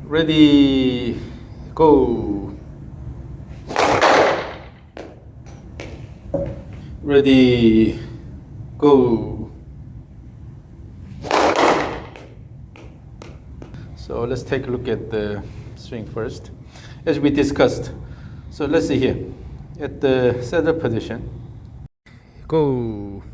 Ready, go. Ready, go. So let's take a look at the swing first. As we discussed, so let's see here. At the setup position, go.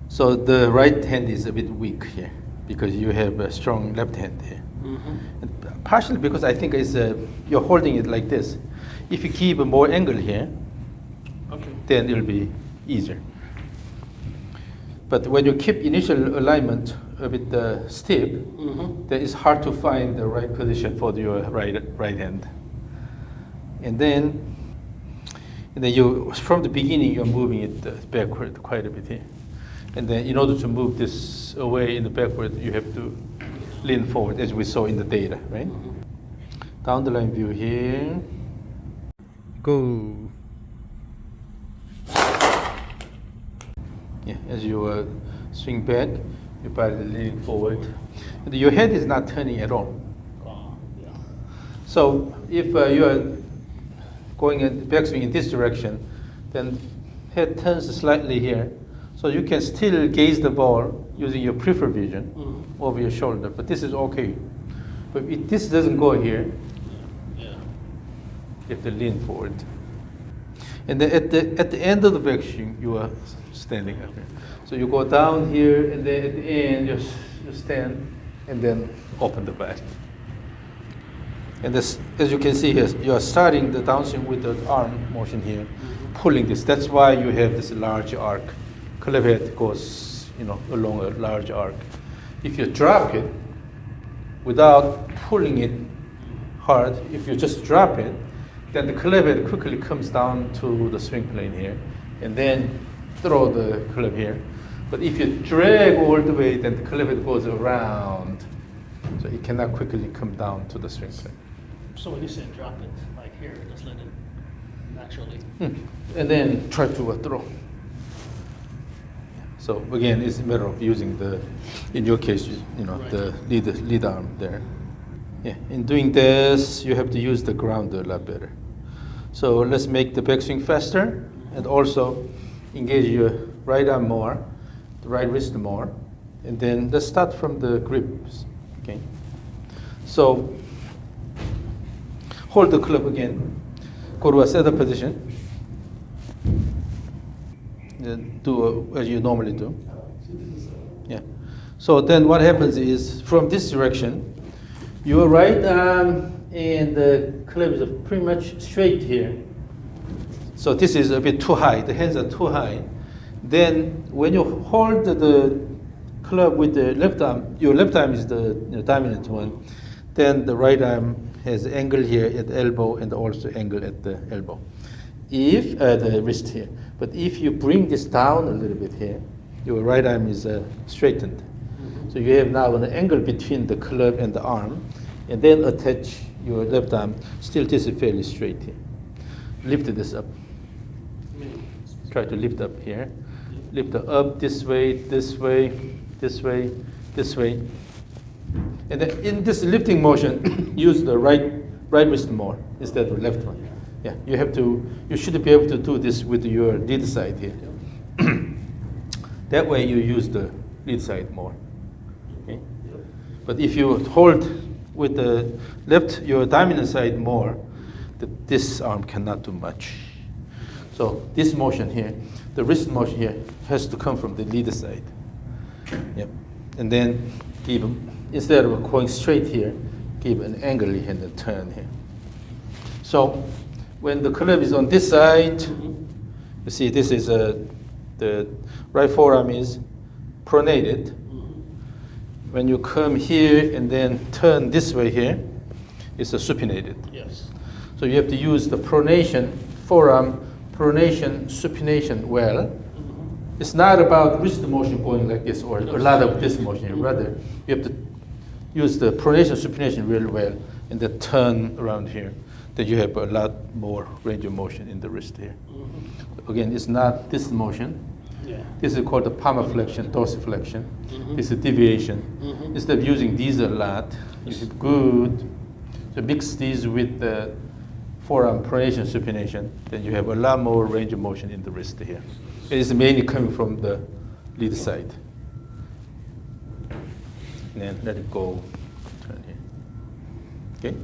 So the right hand is a bit weak here because you have a strong left hand here. And partially because I think it's you're holding it like this. If you keep more angle here, then it'll be easier. But when you keep initial alignment a bit stiff, then it's hard to find the right position for your right hand. And then you, from the beginning, you're moving it backward quite a bit here. And then in order to move this away in the backward, you have to lean forward, as we saw in the data, right? Down the line view here. Go. Yeah, as you swing back, your body leaning forward. And your head is not turning at all. So if you are going in backswing in this direction, then head turns slightly here. So you can still gaze the ball using your peripheral vision over your shoulder, but this is okay. But if this doesn't go here, you have to lean forward. And then at the end of the backswing, you are standing up here. So you go down here, and then at the end, you stand, and then open the body. And this, as you can see here, you are starting the downswing with the arm motion here, pulling this. That's why you have this large arc. Club head goes, along a large arc. If you drop it without pulling it hard, if you just drop it, then the club head quickly comes down to the swing plane here, and then throw the club here. But if you drag all the way, then the club head goes around, so it cannot quickly come down to the swing plane. So when you say drop it, like here, just let it naturally. And then try to throw. So again, it's a matter of using in your case, right, the lead arm there. Yeah, in doing this, you have to use the ground a lot better. So let's make the backswing faster, and also engage your right arm more, the right wrist more, and then let's start from the grips. Okay. So hold the club again. Go to a setup position. Do as you normally do. Yeah. So then what happens is, from this direction, your right arm and the club is pretty much straight here. So this is a bit too high. The hands are too high. Then when you hold the club with the left arm, your left arm is the dominant one. Then the right arm has angle here at the elbow and also angle at the elbow. If the wrist here. But if you bring this down a little bit here, your right arm is straightened. So you have now an angle between the club and the arm, and then attach your left arm. Still, this is fairly straight here. Lift this up. Try to lift up here. Lift it up this way, this way, this way, this way. And then in this lifting motion, use the right wrist more instead of the left one. Yeah, you should be able to do this with your lead side here. That way you use the lead side more. Okay? But if you hold with the left, your dominant side more, this arm cannot do much. So this motion here, the wrist motion here, has to come from the lead side. Yep. And then instead of going straight here, give an angle here and then turn here. So when the club is on this side, you see this is the right forearm is pronated. When you come here and then turn this way here, it's supinated. Yes. So you have to use the pronation, forearm, pronation, supination well. It's not about wrist motion going like this or a lot of this motion. Rather, you have to use the pronation, supination really well and then turn around here. Then you have a lot more range of motion in the wrist here. Again, it's not this motion. Yeah. This is called the palmar flexion, dorsiflexion. Mhm. This is deviation. Mhm. Instead of using these a lot, you have good to mix these with the forearm pronation, supination, then you have a lot more range of motion in the wrist here. It is mainly coming from the lead side. And then let it go. Turn here. Okay.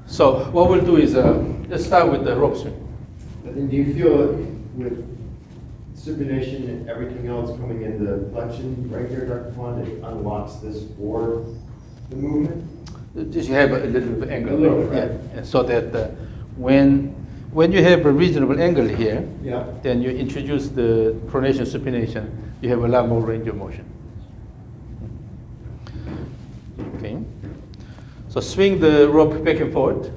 So what we'll do is let's start with the rope swing. And then do you feel with supination and everything else coming into flexion right here, Dr. Kwan, it unlocks this for the movement? Just you have a little bit of angle. A little, Yeah. right. And so that when you have a reasonable angle here, Yeah. then you introduce the pronation, supination, you have a lot more range of motion. Okay. So swing the rope back and forth.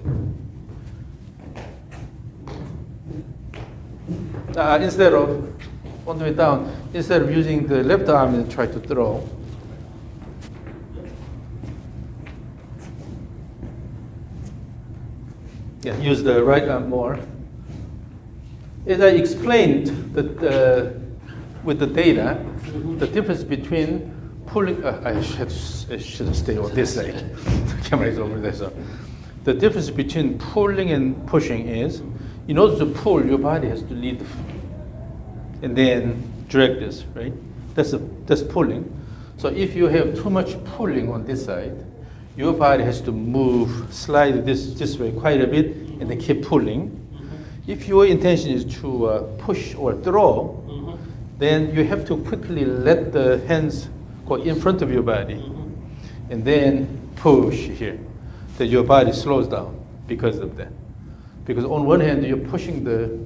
Instead of, on the way down, instead of using the left arm and try to throw, yeah, use the right arm more. As I explained with the data, the difference between pulling, I should stay on this side. The camera is over there. So, the difference between pulling and pushing is, in order to pull, your body has to lead, and then drag this, right? That's pulling. So if you have too much pulling on this side, your body has to move, slide this way quite a bit, and then keep pulling. If your intention is to push or throw, then you have to quickly let the hands go in front of your body, and then push here. That your body slows down because of that. Because on one hand, you're pushing the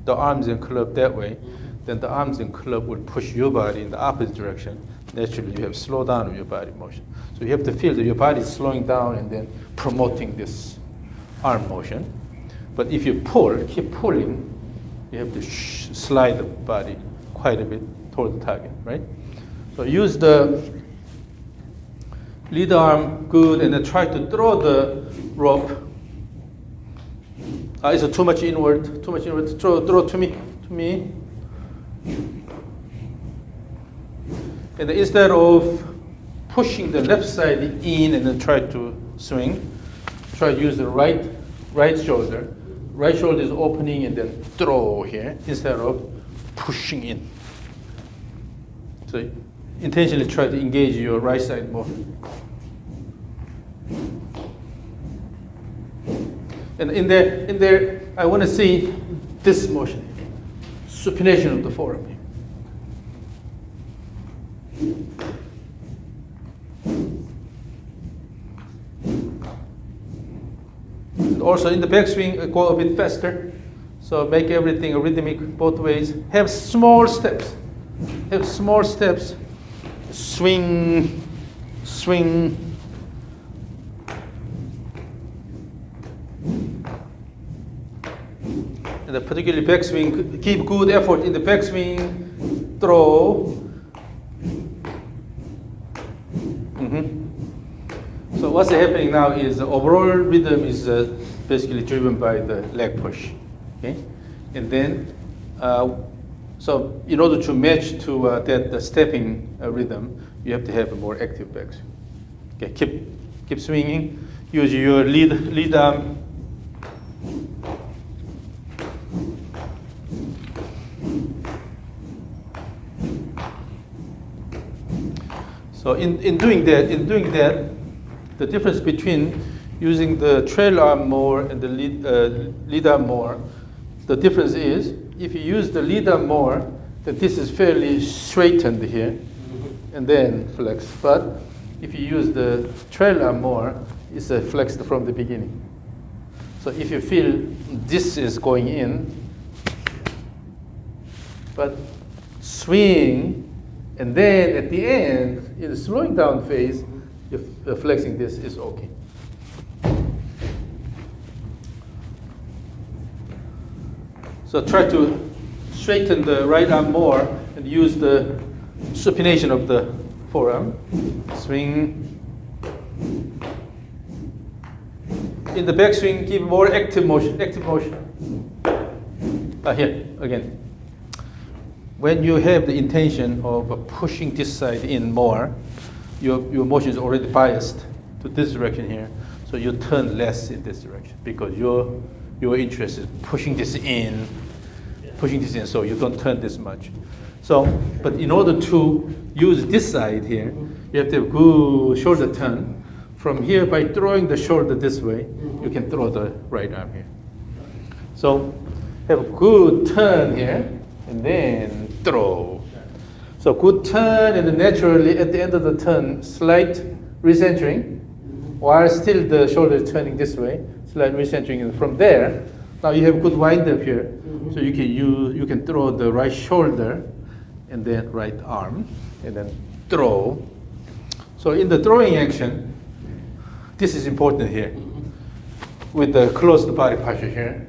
arms and club that way, then the arms and club will push your body in the opposite direction. Naturally, you have slow down of your body motion. So you have to feel that your body is slowing down and then promoting this arm motion. But if you pull, keep pulling, you have to slide the body quite a bit toward the target, right? So use the lead arm good, and then try to throw the rope. Is it too much inward? Too much inward. Throw to me. And instead of pushing the left side in and then try to swing, try to use the right shoulder. Right shoulder is opening and then throw here instead of pushing in. So intentionally try to engage your right side more. And in there, I want to see this motion, supination of the forearm. And also in the backswing, go a bit faster. So make everything rhythmic both ways. Have small steps. Swing. And the particularly backswing, keep good effort in the backswing, throw. So what's happening now is the overall rhythm is basically driven by the leg push, okay? And then, so in order to match to the stepping rhythm, you have to have a more active backswing. Okay, keep swinging. Use your lead arm. So in doing that, the difference between using the trail arm more and the lead arm more, the difference is if you use the lead arm more, then this is fairly straightened here, and then flex. But if you use the trail arm more, it's flexed from the beginning. So if you feel this is going in, but swing, and then at the end, in the slowing down phase, you're flexing this is okay. So try to straighten the right arm more and use the supination of the forearm. Swing. In the backswing, give more active motion. Here, again. when you have the intention of pushing this side in more, your motion is already biased to this direction here. So you turn less in this direction because your interest is pushing this in, so you don't turn this much. So, but in order to use this side here, you have to have good shoulder turn. From here, by throwing the shoulder this way, you can throw the right arm here. So, have a good turn here, and then throw. So good turn, and then naturally at the end of the turn, slight recentering, while still the shoulder is turning this way, slight recentering. And from there, now you have good wind up here, so you can throw the right shoulder, and then right arm, and then throw. So in the throwing action, this is important here, with the closed body posture here.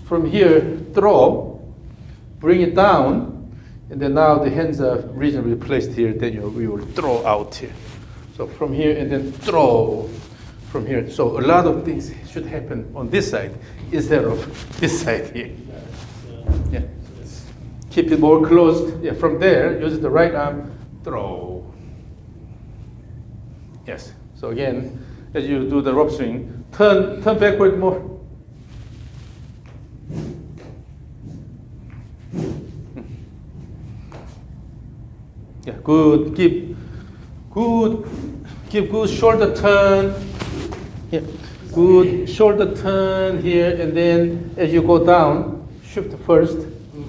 From here, throw, bring it down, and then now the hands are reasonably placed here, then we will throw out here. So from here, and then throw from here. So a lot of things should happen on this side instead of this side here. Yeah. Keep it more closed. Yeah, from there, use the right arm, throw. Yes. So again, as you do the rope swing, turn backward more. Yeah, good. Give good shoulder turn. Yeah, good shoulder turn here, and then as you go down, shift first,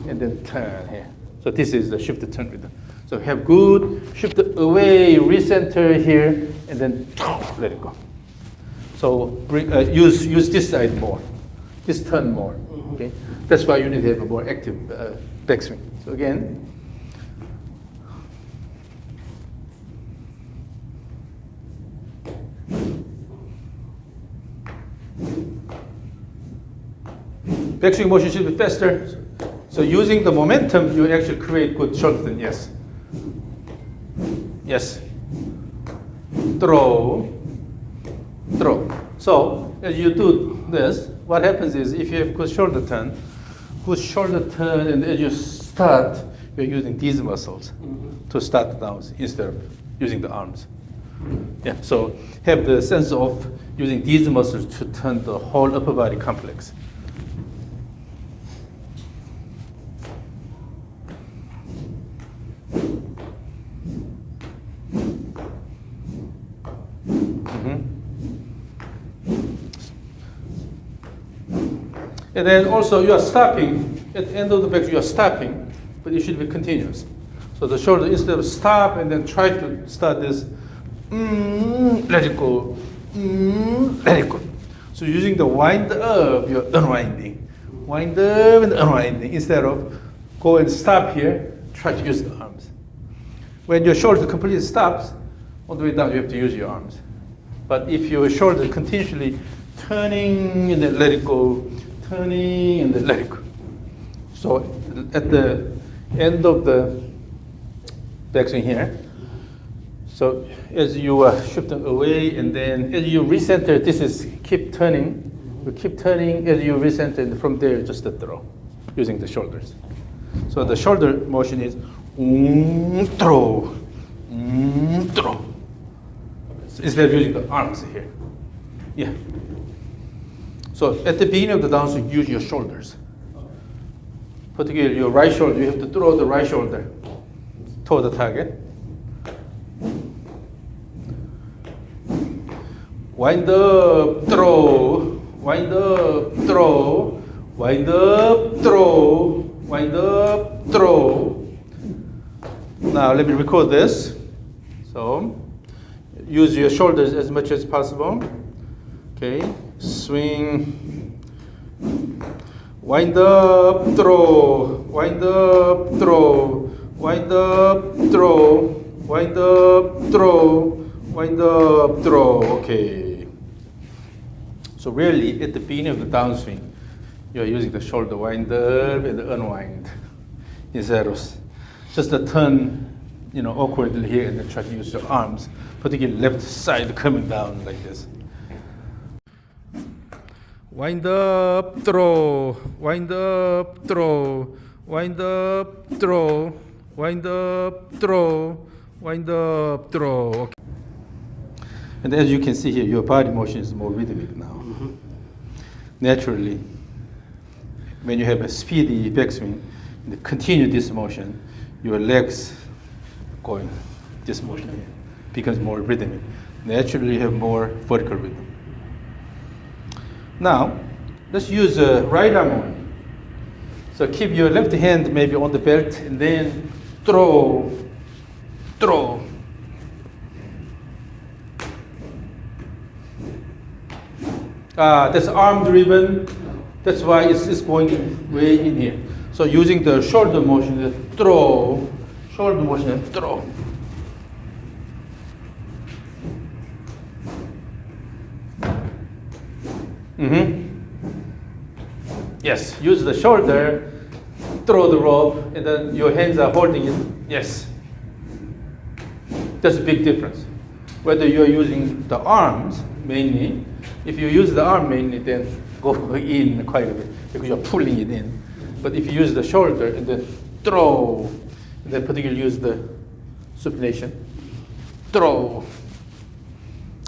and then turn here. So this is the shift turn rhythm. So have good shift away, recenter here, and then let it go. So bring, use this side more, this turn more. Okay, that's why you need to have a more active backswing. So again. Backswing motion should be faster. So using the momentum, you actually create good shoulder turn. Yes. Yes. Throw. Throw. So as you do this, what happens is if you have good shoulder turn, and as you start, you're using these muscles to start the downs instead of using the arms. Yeah. So have the sense of using these muscles to turn the whole upper body complex. And then also you are stopping, at the end of the back you are stopping, but it should be continuous. So the shoulder, instead of stop and then try to start this, let it go, let it go. So using the wind up, you're unwinding. Wind up and unwinding. Instead of go and stop here, try to use the arms. When your shoulder completely stops, on the way down you have to use your arms. But if your shoulder continuously turning and then let it go, turning and then let it go. So at the end of the backswing here, so as you shift away and then as you recenter, this is keep turning. You keep turning as you recenter, and from there just a throw using the shoulders. So the shoulder motion is throw, throw. So instead of using the arms here. Yeah. So at the beginning of the downswing, use your shoulders. Particularly your right shoulder, you have to throw the right shoulder toward the target. Wind up, throw, wind up, throw, wind up, throw, wind up, throw. Now let me record this. So use your shoulders as much as possible. Okay, swing, wind up, throw, wind up, throw, wind up, throw, wind up, throw, wind up, throw. Okay. So really, at the beginning of the downswing, you are using the shoulder wind up and unwind instead of just a turn, awkwardly here and then try to use your arms, particularly left side coming down like this. Wind up, throw, wind up, throw, wind up, throw, wind up, throw, wind up, throw. Okay. And as you can see here, your body motion is more rhythmic now. Naturally, when you have a speedy backswing, and continue this motion, your legs going this motion here becomes more rhythmic. Naturally, you have more vertical rhythm. Now, let's use a right arm only. So keep your left hand maybe on the belt and then throw, throw. That's arm driven. That's why it's going way in here. So using the shoulder motion, the throw, shoulder motion and throw. Yes, use the shoulder, throw the rope, and then your hands are holding it. Yes. That's a big difference. Whether you're using the arms mainly, if you use the arm mainly, then go in quite a bit because you're pulling it in. But if you use the shoulder and then throw, and then particularly use the supination, throw,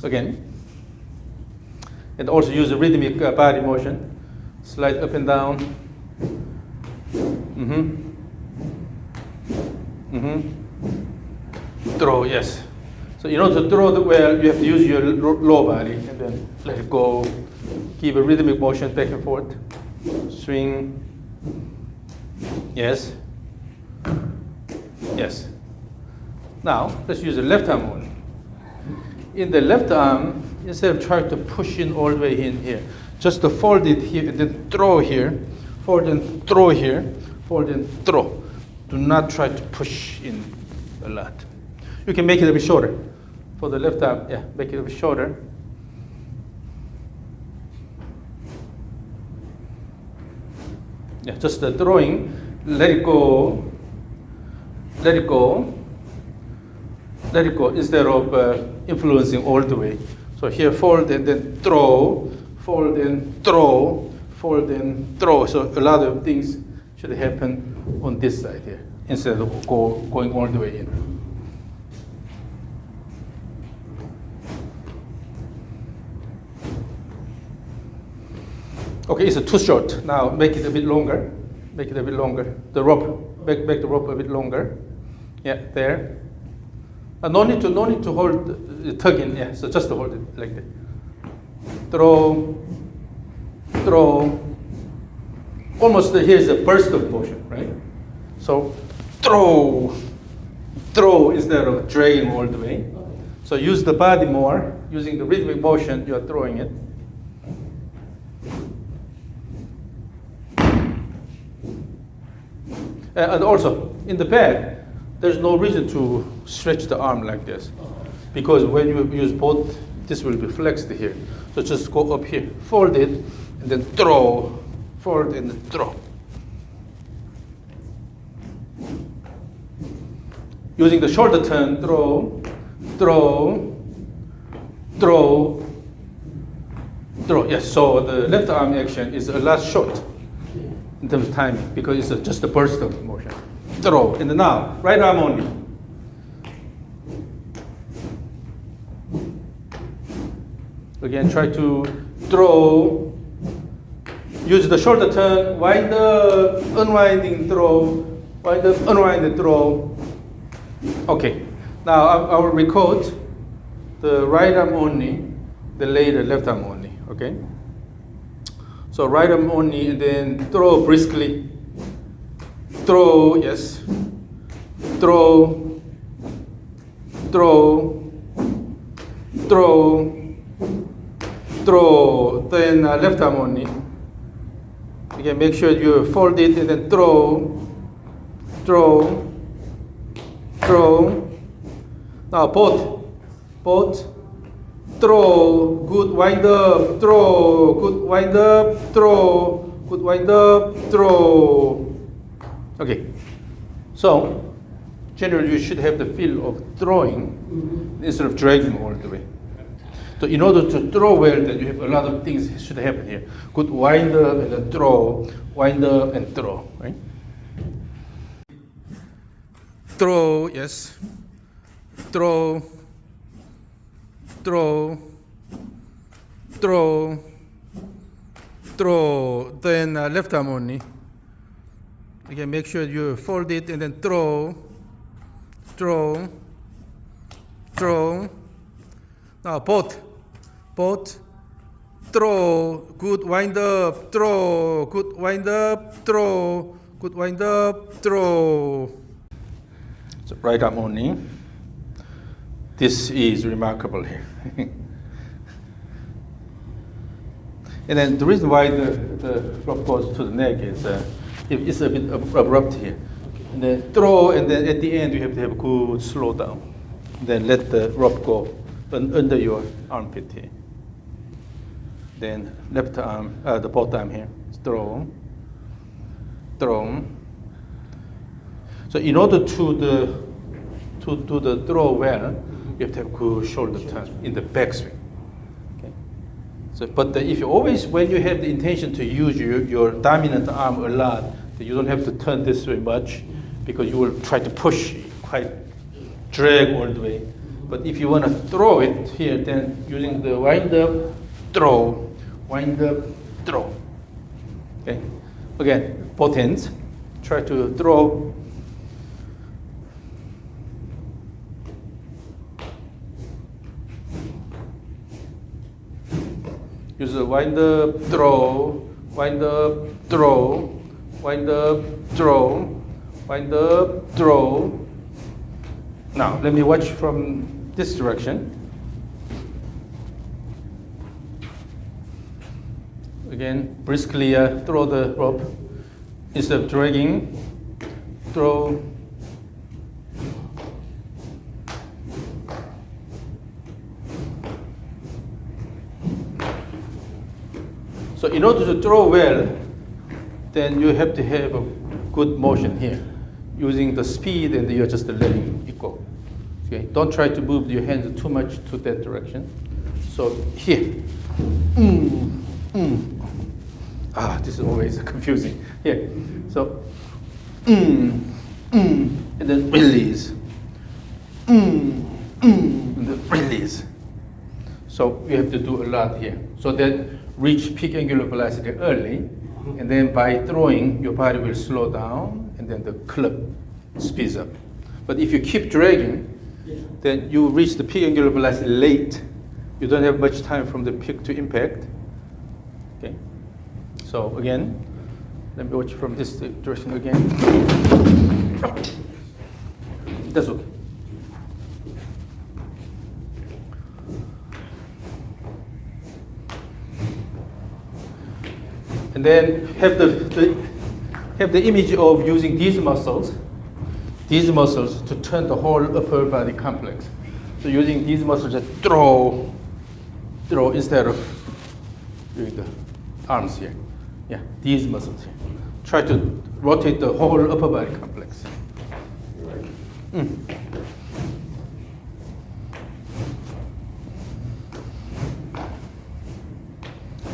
again. And also use a rhythmic body motion, slide up and down. Throw, yes. So in order to throw the well, you have to use your lower body and then let it go. Give a rhythmic motion back and forth. Swing. Yes. Yes. Now, let's use the left arm only. In the left arm, instead of trying to push in all the way in here, just to fold it here and then throw here, fold and throw here, fold and throw. Do not try to push in a lot. You can make it a bit shorter. For the left arm, yeah, make it a bit shorter. Yeah, just the throwing, let it go, let it go, let it go, instead of influencing all the way. So here, fold and then throw, fold and throw, fold and throw. So a lot of things should happen on this side here, instead of going all the way in. Okay, it's too short. Now make it a bit longer. Make it a bit longer. The rope, back the rope a bit longer. Yeah, there. No need to hold, tug in. Yeah, so just to hold it like that. Throw, throw. Almost here's a burst of motion, right? So throw, throw instead of dragging all the way. So use the body more. Using the rhythmic motion, you are throwing it. And also, in the back, there's no reason to stretch the arm like this. Because when you use both, this will be flexed here. So just go up here, fold it, and then throw, fold and then throw. Using the shoulder turn, throw, throw, throw, throw. Yes, so the left arm action is a lot short in terms of timing, because it's just a burst of motion. Throw, and now, right arm only. Again, try to throw, use the shoulder turn, wind up, unwinding, throw, wind up, unwinding, throw. Okay, now I will record the right arm only, then later left arm only, okay? So right arm only, and then throw briskly. Throw, yes. Throw, throw, throw, throw. Then left arm only. Again, make sure you fold it and then throw, throw, throw. Now both, throw, good wind up, throw, good wind up, throw, good wind up, throw. Okay, so generally you should have the feel of throwing instead of dragging all the way. So in order to throw well, then you have a lot of things should happen here. Good wind up and then throw, wind up and throw, right? throw, yes, throw, throw, throw, throw, then left arm only. Again, make sure you fold it and then throw, throw, throw. Now both, throw, good wind up, throw, good wind up, throw, good wind up, throw. So right arm only. This is remarkable here. And then the reason why the rope goes to the neck is it's a bit abrupt here. And then throw, and then at the end you have to have a good slow down. Then let the rope go under your armpit here. Then left arm, the both arm here, throw, throw. So in order to do the throw well, you have to have good shoulder turn in the backswing. Okay. So, but if you always, when you have the intention to use your dominant arm a lot, then you don't have to turn this way much, because you will try to push, quite drag all the way. But if you want to throw it here, then using the wind up, throw, wind up, throw. Okay. Again, both hands. Try to throw. Use the wind up, throw, wind up, throw, wind up, throw, wind up, throw. Now, let me watch from this direction. Again, briskly throw the rope. Instead of dragging, throw. So in order to throw well, then you have to have a good motion here, using the speed, and you're just letting it go. Okay, don't try to move your hands too much to that direction. So here, this is always confusing. Here, so and then release, and then release. So you have to do a lot here. So that reach peak angular velocity early, and then by throwing, your body will slow down, and then the club speeds up. But if you keep dragging, then you reach the peak angular velocity late. You don't have much time from the peak to impact. Okay. So again, let me watch from this direction again. That's okay. And then have the image of using these muscles to turn the whole upper body complex. So using these muscles to throw instead of doing the arms here. Yeah, these muscles here. Try to rotate the whole upper body complex.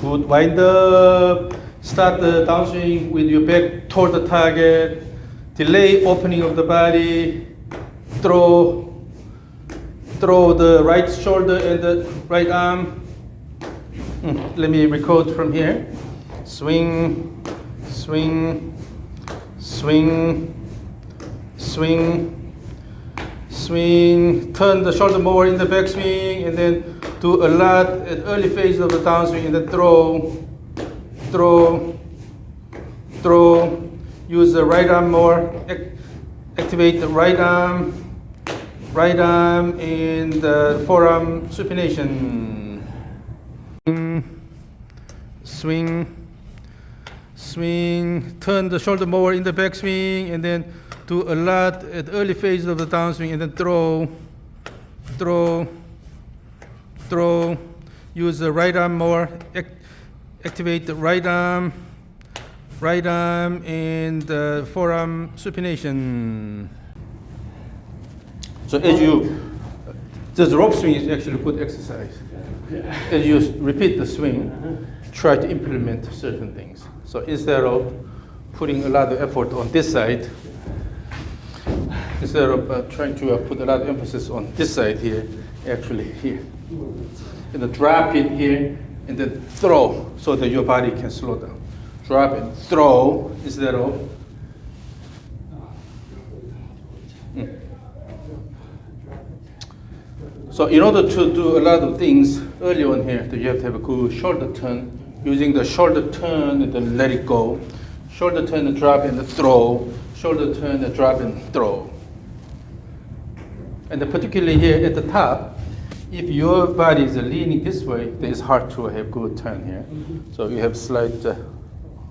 Good, wind up. Start the downswing with your back toward the target. Delay opening of the body. Throw the right shoulder and the right arm. Let me record from here. Swing, swing, swing, swing, swing. Turn the shoulder more in the backswing, and then do a lot at early phase of the downswing, and then throw. Use the right arm more. Activate the right arm, and the forearm supination. Swing, swing. Turn the shoulder more in the backswing, and then do a lot at early phase of the downswing, and then throw. Use the right arm more. Activate the right arm, and the forearm supination. So the rope swing is actually a good exercise. As you repeat the swing, try to implement certain things. So instead of putting a lot of effort on this side, instead of trying to put a lot of emphasis on this side here, actually here. And then drop it here, and then throw, so that your body can slow down. Drop and throw instead of. So in order to do a lot of things early on here, that you have to have a good shoulder turn. Using the shoulder turn and then let it go. Shoulder turn and drop and throw. Shoulder turn and drop and throw. And particularly here at the top, if your body is leaning this way, then it's hard to have good turn here. So you have slight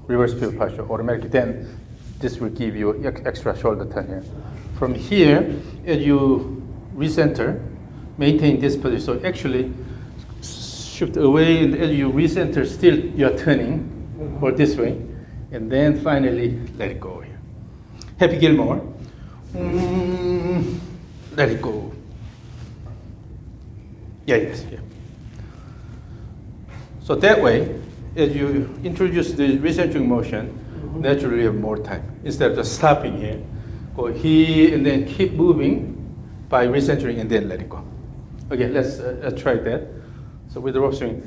reverse pivot posture automatically. Then this will give you extra shoulder turn here. From here, as you recenter, maintain this position. So actually, shift away, and as you recenter, still you're turning, or this way, and then finally let it go here. Happy Gilmore. Let it go. Yes. So that way, as you introduce the recentering motion, naturally you have more time. Instead of just stopping here, go here and then keep moving by recentering and then let it go. Okay, let's try that. So with the rope swing.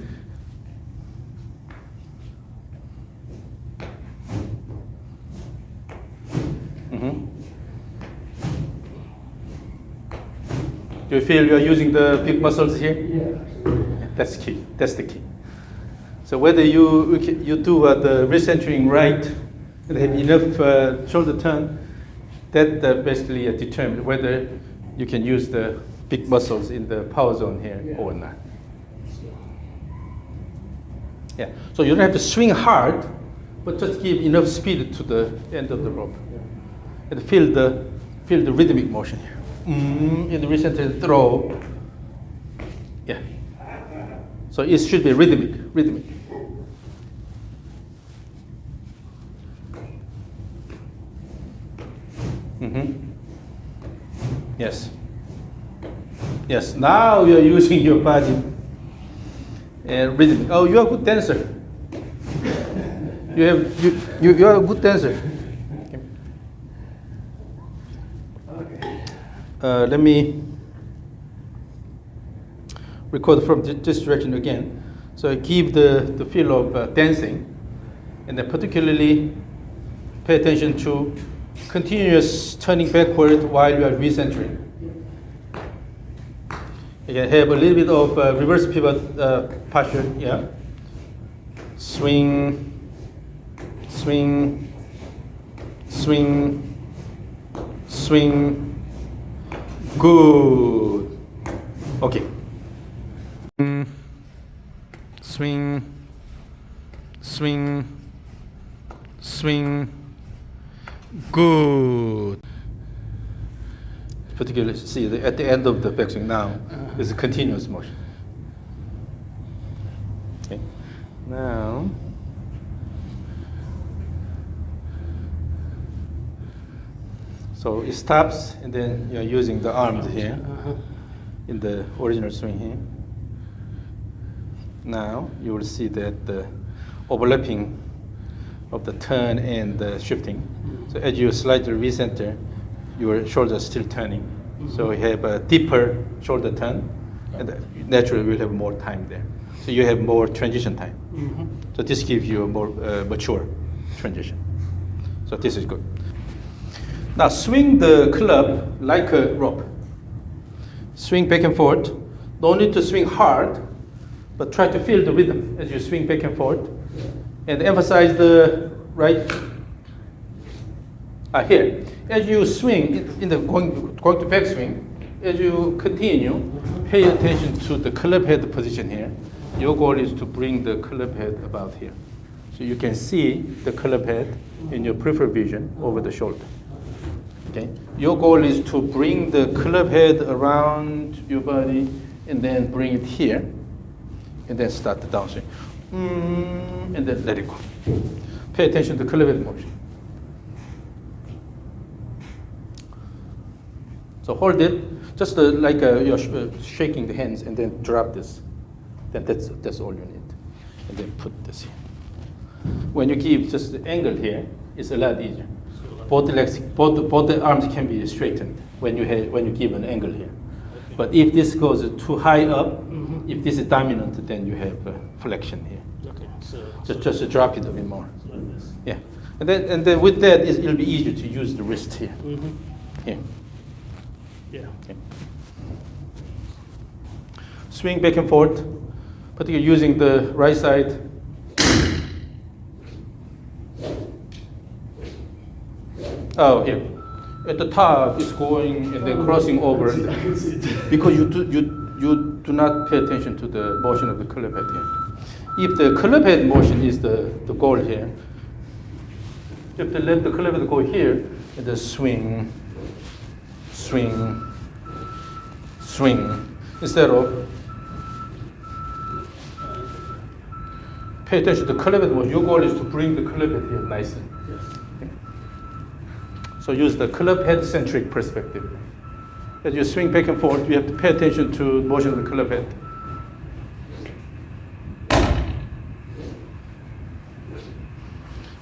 Do you feel you're using the big muscles here? Yeah. That's key. That's the key. So whether you do the recentering right and have enough shoulder turn, that basically determines whether you can use the big muscles in the power zone here or not. Yeah. So you don't have to swing hard, but just give enough speed to the end of the rope, and feel the rhythmic motion here. In the recenter throw. Yeah. So it should be rhythmic. Yes. Now you're using your body and rhythmic. Oh, you're a good dancer. You are a good dancer. Let me record from this direction again. So I give the feel of dancing, and then particularly pay attention to continuous turning backward while you are recentering. You can have a little bit of reverse pivot posture. Yeah. Swing. Good. Okay. Swing. Good. Particularly, see at the end of the backswing now is a continuous motion. Okay. Now. So it stops, and then you're using the arms here in the original swing here. Now you will see that the overlapping of the turn and the shifting. So as you slightly recenter, your shoulder is still turning. So you have a deeper shoulder turn, and naturally you will have more time there. So you have more transition time. So this gives you a more mature transition. So this is good. Now swing the club like a rope. Swing back and forth. Don't need to swing hard, but try to feel the rhythm as you swing back and forth. And emphasize the right here. As you swing in the going to backswing, as you continue, pay attention to the club head position here. Your goal is to bring the club head about here. So you can see the club head in your peripheral vision over the shoulder. Okay. Your goal is to bring the club head around your body and then bring it here and then start the downswing. And then let it go. Pay attention to the club head motion. So hold it, just like you're shaking the hands, and then drop this. Then that's all you need. And then put this here. When you keep just the angle here, it's a lot easier. both legs, both the arms can be straightened when you give an angle here. But if this goes too high up, if this is dominant, then you have flexion here. Okay, so Just to drop it a bit more. so like this. Yeah, and then with that, it'll be easier to use the wrist here. Here. Yeah. Okay. Swing back and forth, particularly using the right side. Oh, here. At the top, it's going and then crossing over. I can see it. Because you do not pay attention to the motion of the club head here. If the club head motion is the goal here, you have to let the club head go here and then swing, swing, swing. Instead of pay attention to the club head motion. Your goal is to bring the club head here nicely. Yes. So use the club head centric perspective. As you swing back and forth, you have to pay attention to the motion of the club head.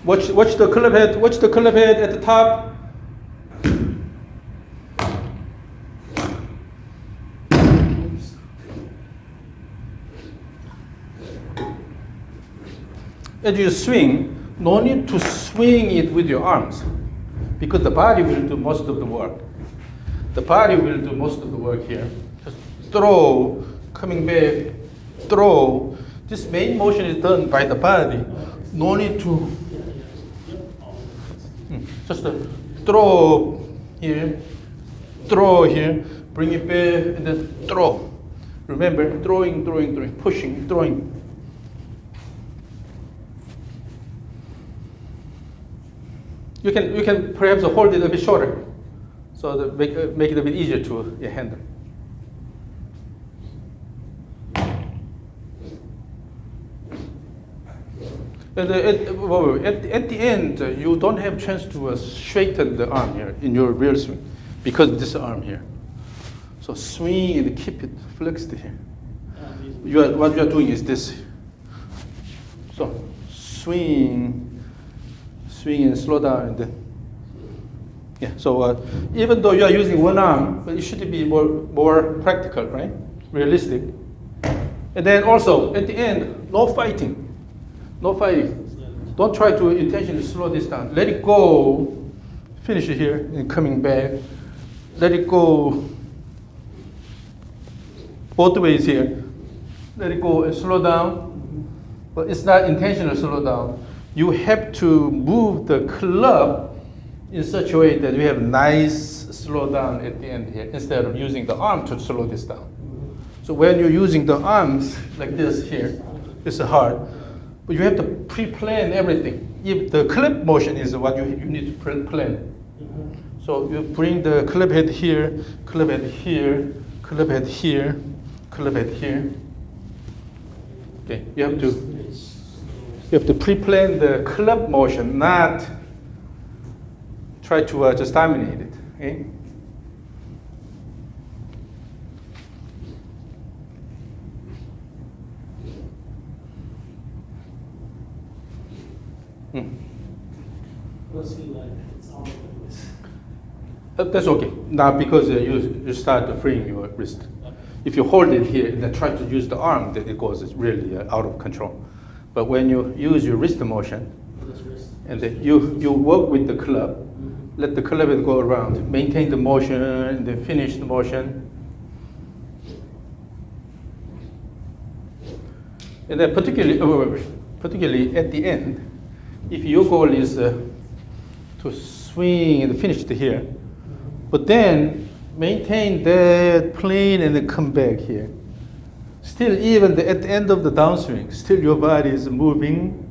Watch the club head. Watch the club head at the top. As you swing, no need to swing it with your arms, because the body will do most of the work. The body will do most of the work here. Just throw, coming back, throw. This main motion is done by the body. No need to just throw here, bring it back, and then throw. Remember, throwing, pushing, throwing. You can perhaps hold it a bit shorter, so that make it a bit easier to handle. And at the end, you don't have chance to straighten the arm here in your real swing, because of this arm here. So swing and keep it flexed here. What you are doing is this. So swing and slow down, and then yeah. So even though you are using one arm, but it should be more practical, right? Realistic. And then also at the end, no fighting. No fighting. Don't try to intentionally slow this down. Let it go. Finish it here and coming back. Let it go both ways here. Let it go and slow down. But it's not intentional slow down. You have to move the club in such a way that you have nice slow down at the end here, instead of using the arm to slow this down. So when you're using the arms like this here, it's hard. But you have to pre-plan everything. If the club motion is what you need to plan. So you bring the club head here, club head here, club head here, club head here. Okay, you have to pre-plan the club motion, not try to just dominate it. Okay? Let's feel like it's all over the place. That's okay. Now, because you start freeing your wrist. Okay. If you hold it here and then try to use the arm, then it goes really out of control. But when you use your wrist motion, This wrist. and then you work with the club, let the club go around, maintain the motion, and then finish the motion. And then particularly at the end, if your goal is to swing and finish it here, but then maintain that plane and then come back here. Still, even at the end of the downswing, still your body is moving,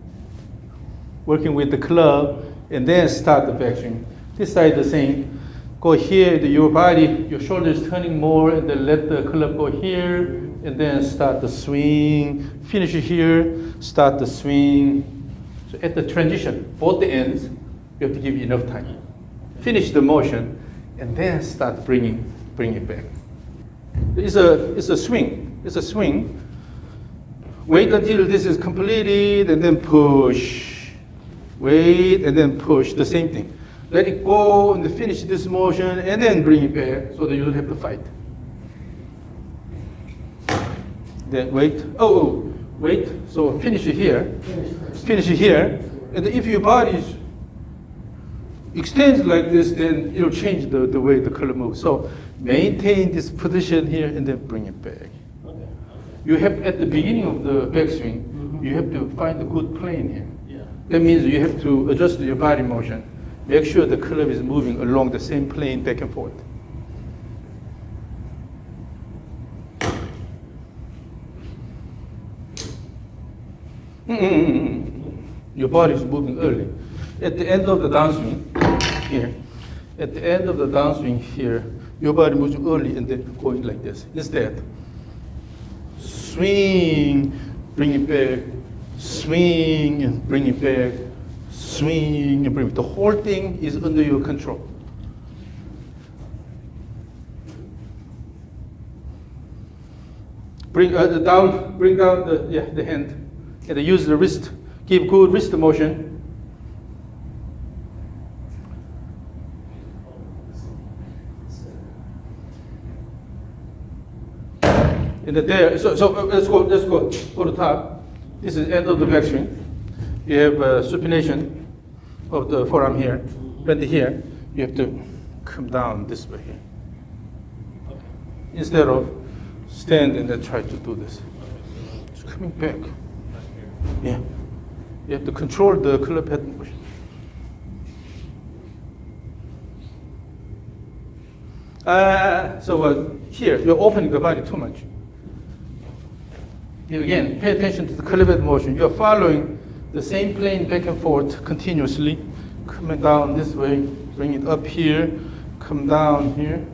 working with the club, and then start the backswing. This side the same. Go here, your body, your shoulders turning more, and then let the club go here, and then start the swing. Finish it here, start the swing. So at the transition, both the ends, you have to give enough time. Finish the motion, and then start bring it back. It's a swing. It's a swing. Wait until this is completed, and then push. Wait, and then push. The same thing. let it go and finish this motion and then bring it back so that you don't have to fight. Then wait, wait, so finish it here, and if your body extends like this, then it'll change the way the color moves. So maintain this position here and then bring it back. Okay. You have, at the beginning of the backswing, you have to find a good plane here. Yeah. That means you have to adjust your body motion. Make sure the club is moving along the same plane back and forth. Your body is moving early. At the end of the downswing here, at the end of the downswing here, your body moves early and then going like this. Instead, swing, bring it back, swing and bring it back, swing and bring it. The whole thing is under your control. Bring down the hand and use the wrist. Give good wrist motion. And there, so let's go to top. This is end of the backswing. You have supination of the forearm here, bend here. You have to come down this way here. Okay. Instead of stand and then try to do this. It's coming back. Yeah. You have to control the club head motion. Here, you're opening the body too much. Again, pay attention to the club head motion. You're following the same plane back and forth continuously. Coming down this way, bring it up here, come down here.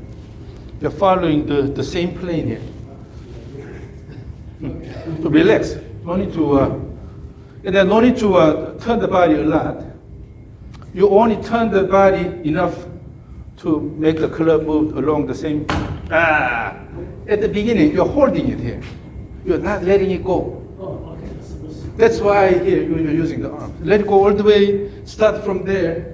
You're following the same plane here. So relax. No need to, and then no need to turn the body a lot. You only turn the body enough to make the club move along the same. At the beginning, you're holding it here. You're not letting it go. Oh, okay. That's why here you're using the arm. Let it go all the way. Start from there.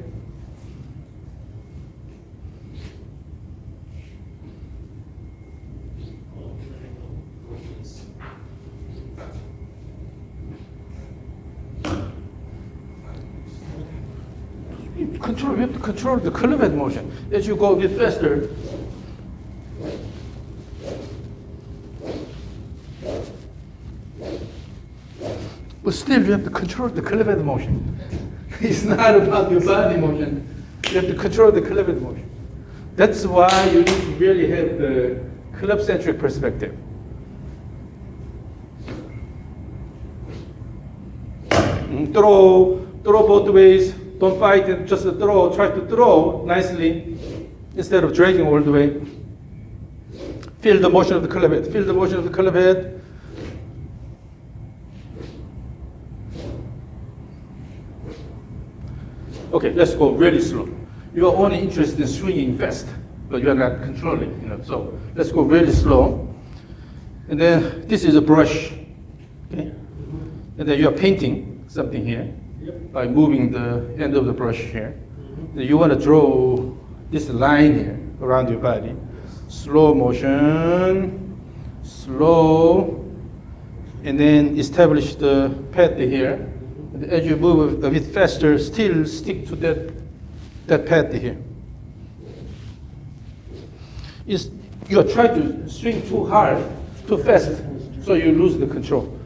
You have to control the club head motion. As you go a bit faster, but still you have to control the club head motion. It's not about your body motion. You have to control the club head motion. That's why you need to really have the club-centric perspective. Throw both ways. Don't fight and just throw. Try to throw nicely instead of dragging all the way. Feel the motion of the club head. Feel the motion of the club head. Okay, let's go really slow. You are only interested in swinging fast, but you are not controlling. So let's go really slow. And then this is a brush. Okay, and then you are painting something here. Yep. By moving the end of the brush here. You want to draw this line here around your body. Slow motion, slow, and then establish the path here. And as you move a bit faster, still stick to that path here. You're trying to swing too hard, too fast, so you lose the control.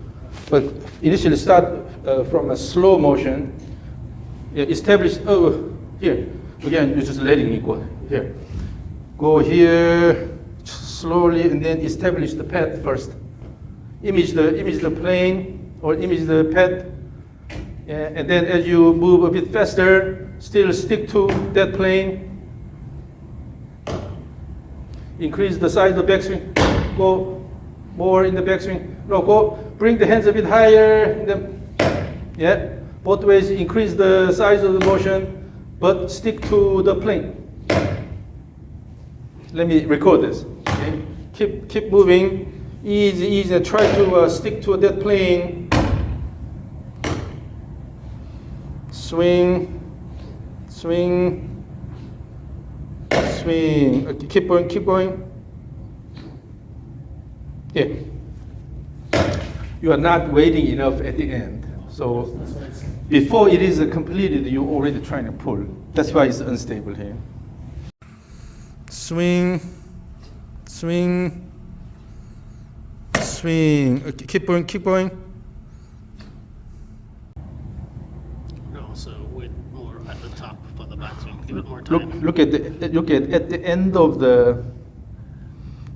But initially start from a slow motion, establish, here, again, you're just letting it go, here. Go here, slowly, and then establish the path first. Image the plane, or image the path, and then as you move a bit faster, still stick to that plane. Increase the size of the backswing, go more in the backswing. No, go, bring the hands a bit higher, yeah, both ways, increase the size of the motion, but stick to the plane. Let me record this. Okay? Keep moving, easy, try to stick to that plane. Swing, swing. Okay, keep going, keep going. Yeah. You are not waiting enough at the end. So before it is completed, you're already trying to pull. That's why it's unstable here. Swing, swing, swing. Okay, keep going, keep going. No, so with more at the top for the backswing. Give it more time. Look at the end of the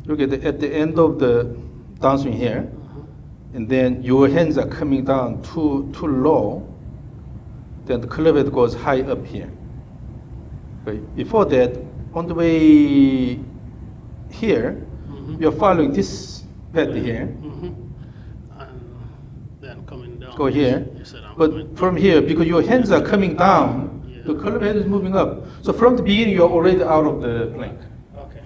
at the end of the downswing here, and then your hands are coming down too low. Then the club head goes high up here. Right? Before that, on the way here, you're following this pad here. And then coming down. Go here. You said I'm But coming- from here, because your hands are coming down, Yeah. the club head is moving up. So from the beginning, you're already out of the plank. Okay.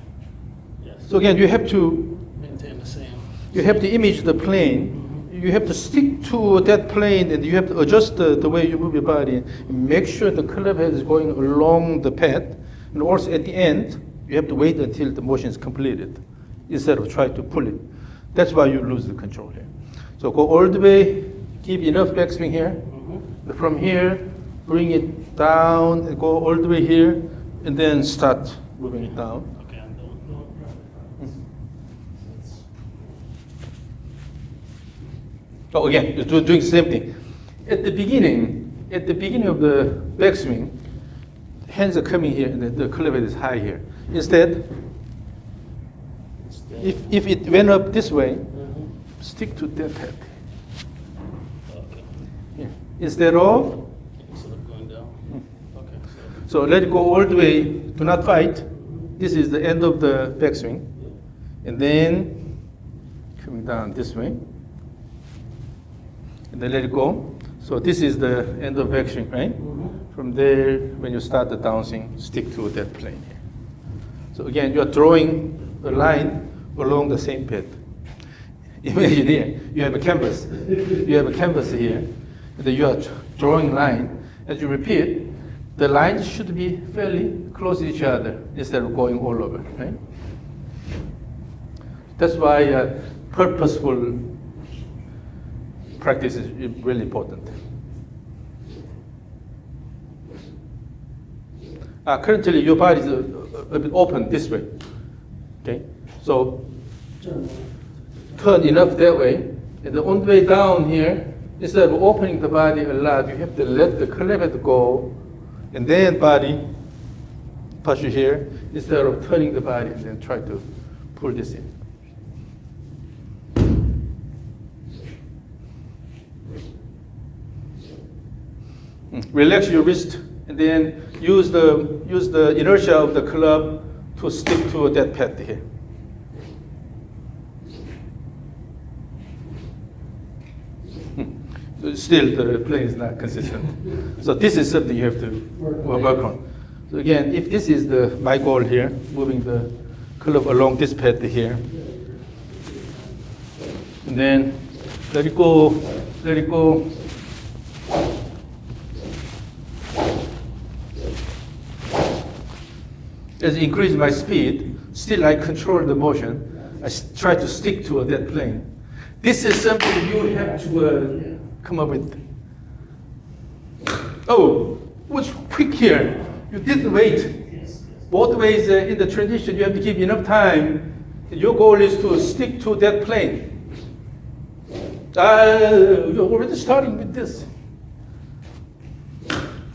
Yes. So again, you have to Maintain the same. image the plane. You have to stick to that plane, and you have to adjust the way you move your body. Make sure the club head is going along the path, and also at the end, you have to wait until the motion is completed, instead of trying to pull it. That's why you lose the control here. So go all the way, keep enough backswing here. From here, bring it down, and go all the way here, and then start moving it down. Okay, I'm done. Oh, again, you're doing the same thing. At the beginning of the backswing, hands are coming here and the club head is high here. Instead, if it went up this way, stick to that head. Okay. Here. Instead of, Instead of going down. Okay. so let it go all the way, do not fight. This is the end of the backswing. And then coming down this way. And then let it go. So this is the end of backswing, right? From there, when you start the downswing, stick to that plane here. So again, you are drawing a line along the same path. Imagine here, you have a canvas. You have a canvas here, and then you are drawing line. As you repeat, the lines should be fairly close to each other instead of going all over, right? That's why purposeful practice is really important. Currently, your body is a bit open this way. Okay, so turn enough that way, and on the way down here, instead of opening the body a lot, you have to let the club head go, and then body push it here, instead of turning the body and then try to pull this in. Relax your wrist, and then use the inertia of the club to stick to that pad here. Still, the plane is not consistent. So this is something you have to work on. So again, if this is my goal here, moving the club along this path here, and then let it go, let it go. As I increase my speed, still I control the motion. I try to stick to that plane. This is something you have to come up with. Oh, what's quick here? You didn't wait. Both ways in the transition, you have to give enough time. Your goal is to stick to that plane. You're already starting with this.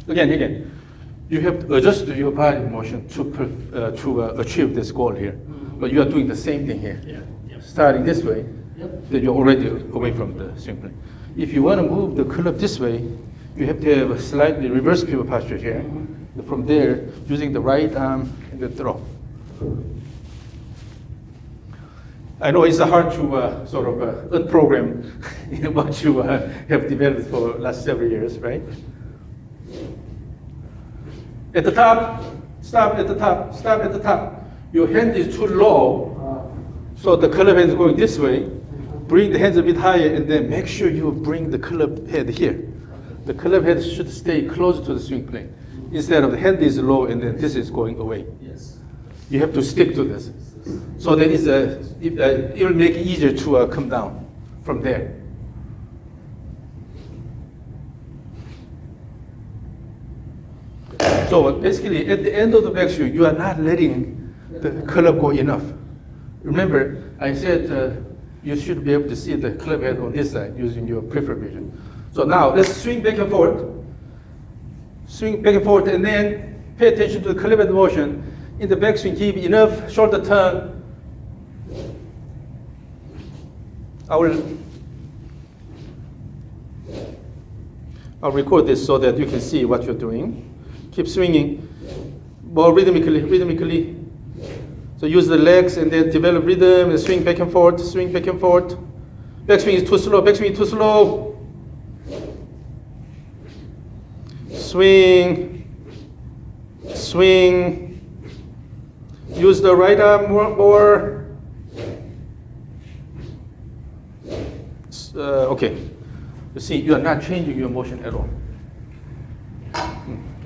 Again. You have to adjust your body motion to achieve this goal here. But you are doing the same thing here. Yeah. Yep. Starting this way, Yep. then you're already away from the swing plane. If you want to move the club this way, you have to have a slightly reverse pivot posture here. From there, using the right arm and the throw. I know it's hard to sort of unprogram what you have developed for the last several years, right? At the top, stop at the top, stop at the top. Your hand is too low, so the club head is going this way. Bring the hands a bit higher, and then make sure you bring the club head here. The club head should stay closer to the swing plane, instead of the hand is low and then this is going away. Yes. You have to stick to this. So that it will make it easier to come down from there. So basically, at the end of the backswing, you are not letting the club go enough. Remember, I said you should be able to see the club head on this side using your peripheral vision. So now let's swing back and forth. Swing back and forth, and then pay attention to the club head motion. In the backswing, give enough shoulder turn. I'll record this so that you can see what you're doing. Keep swinging more rhythmically. So use the legs and then develop rhythm and swing back and forth, swing back and forth. Backswing is too slow, backswing is too slow. Swing. Use the right arm more. Okay. You see, you are not changing your motion at all.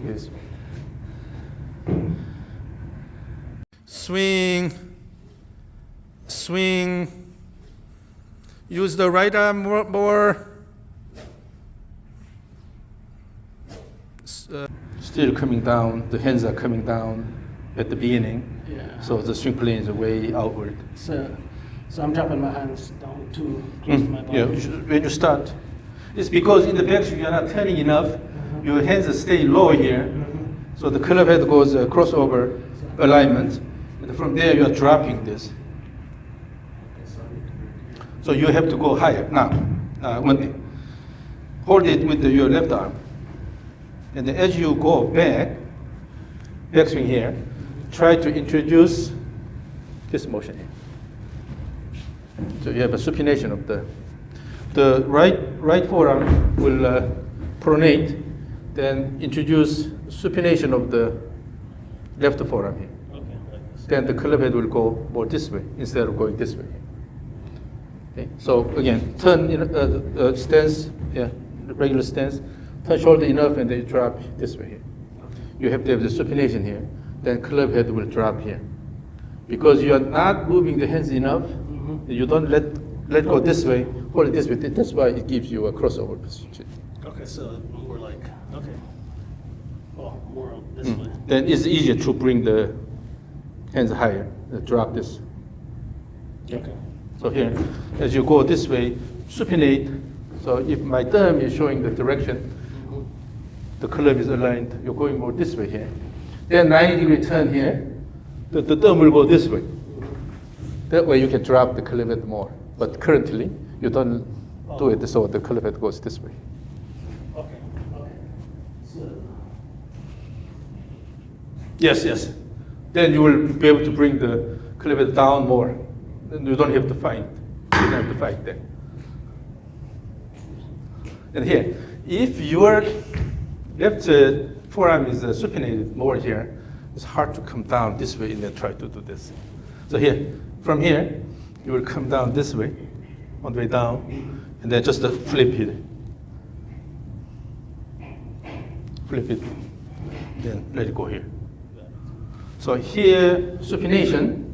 Yes. Swing. Use the right arm more. Still coming down. The hands are coming down at the beginning. Yeah. So the swing plane is way outward. So I'm dropping my hands down too close to my body. Yeah, when you start. It's because in the backswing you are not turning enough. Your hands stay low here. So the club head goes crossover alignment. And from there you are dropping this. So you have to go higher. Now, one thing. Hold it with your left arm. And then as you go backswing here, try to introduce this motion here. So you have a supination of the right forearm will pronate, then introduce supination of the left forearm here. Okay, like this. Then the club head will go more this way instead of going this way. Okay. So again, turn in stance, regular stance, turn shoulder enough, and then you drop this way here. You have to have the supination here. Then club head will drop here. Because you are not moving the hands enough, you don't let go this way, hold it this way. That's why it gives you a crossover position. Okay, so more like, okay. Well, more this way. Then it's easier to bring the hands higher, drop this. Okay. So here, as you go this way, supinate. So if my thumb is showing the direction, the club is aligned, you're going more this way here. Then 90-degree turn here, the thumb will go this way. That way you can drop the club head more. But currently, you don't do it, so the club head goes this way. Okay. So, Yes. Then you will be able to bring the club head down more. Then you don't have to fight. You don't have to fight there. And here, if your left forearm is supinated more here, it's hard to come down this way and then try to do this. So here, from here, you will come down this way, on the way down, and then just flip it. Flip it, then let it go here. So here, supination.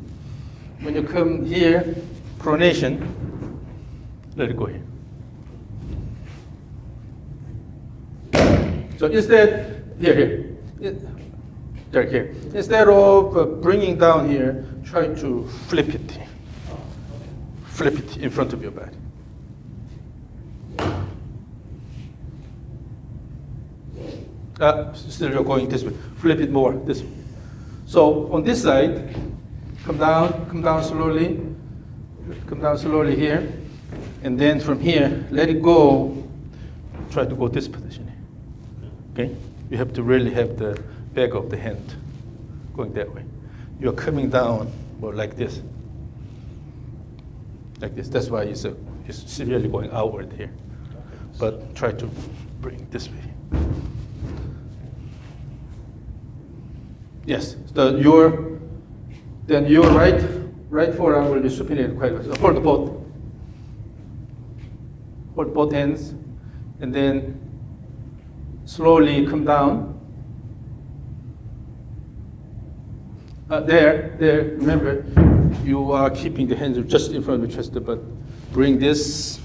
When you come here, pronation, let it go here. So instead, here, instead of bringing down here, try to flip it here. Flip it in front of your body. Still you're going this way. Flip it more this way. So on this side, come down slowly. Come down slowly here. And then from here, let it go. Try to go this position here. Okay? You have to really have the back of the hand going that way. You're coming down more like this. Like this. That's why it's severely going outward here. But try to bring it this way. Yes. Your right forearm will be supinated quite well. So hold both. Hold both hands, and then slowly come down. There, remember, you are keeping the hands just in front of the chest, but bring this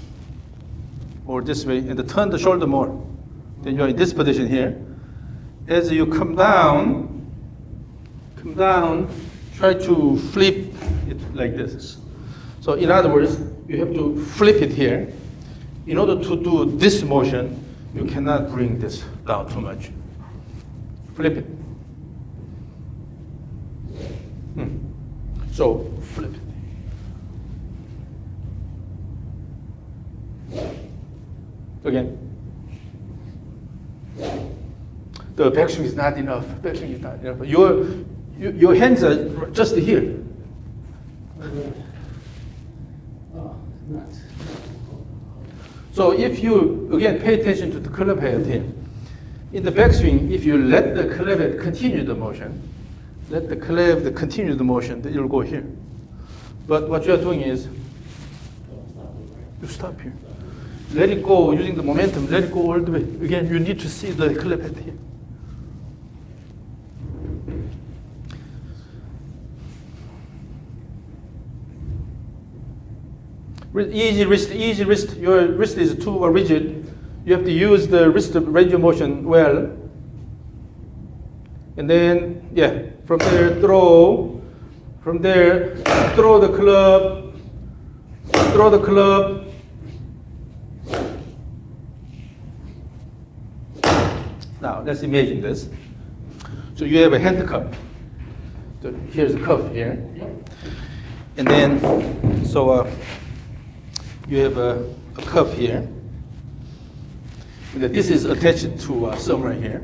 or this way, and turn the shoulder more. Then you're in this position here. As you come down, try to flip it like this. So in other words, you have to flip it here. In order to do this motion, you cannot bring this down too much. Flip it. So flip it. Again. The backswing is not enough. Backswing is not enough. Your hands are just here. So if you, again, pay attention to the club head here. In the backswing, if you let the club head continue the motion, then you'll go here. But what you are doing is, you stop here. Let it go using the momentum, let it go all the way. Again, you need to see the club head here. Easy wrist. Your wrist is too rigid. You have to use the wrist range of motion well. And then, yeah, from there, throw. From there, throw the club. Now, let's imagine this. So you have a hand cup. So here's a cup here. And then, so you have a cup here. And this is attached to some right here.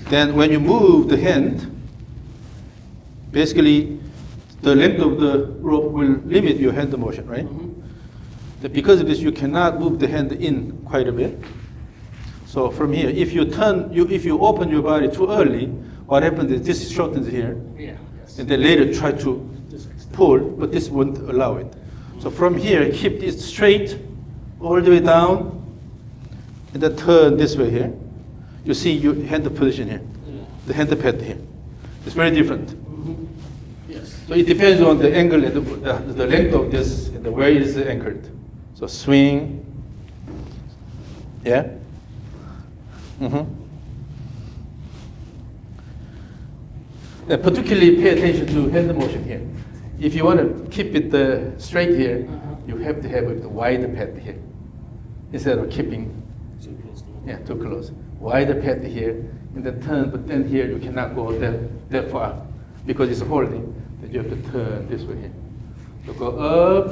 Then when you move the hand, basically the length of the rope will limit your hand motion, right? Then because of this, you cannot move the hand in quite a bit. So from here, if you open your body too early, what happens is this shortens here, and then later try to pull, but this won't allow it. So from here, keep this straight all the way down, and then turn this way here. You see your hand position here, the hand pad here. It's very different. Yes. So it depends on the angle and the length of this and the where it is anchored. So swing, yeah. And particularly pay attention to hand motion here. If you want to keep it straight here, you have to have a wider pad here instead of keeping too close. Wider pad here, and then turn. But then here you cannot go that far because it's holding. Then you have to turn this way here. So go up,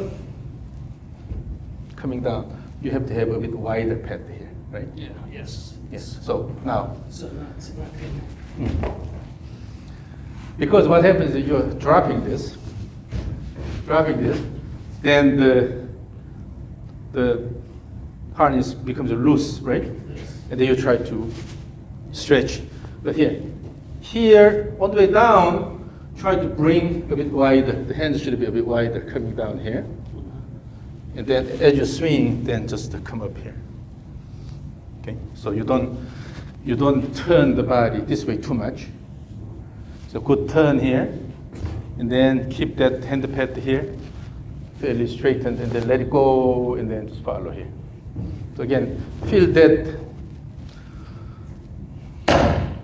coming down. You have to have a bit wider pad here, right? Yeah. Yes. Yes. So now. So not in. Because what happens is you're dropping this, then the harness becomes loose, right? Yes. And then you try to stretch. But here, on the way down, try to bring a bit wider. The hands should be a bit wider coming down here. And then as you swing, then just come up here. Okay, so you don't turn the body this way too much. So good turn here, and then keep that hand pad here, fairly straightened, and then let it go, and then just follow here. So again, feel that.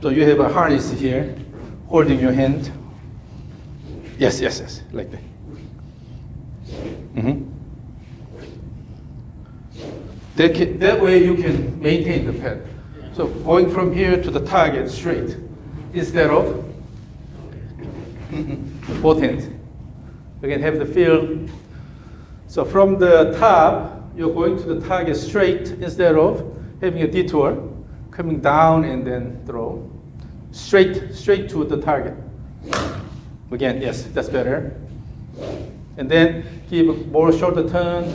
So you have a harness here, holding your hand. Yes, like that. That way you can maintain the pad. So going from here to the target straight, instead of both hands. Again, have the feel. So from the top, you're going to the target straight instead of having a detour, coming down and then throw. Straight to the target. Again, yes, that's better. And then give a more shorter turn.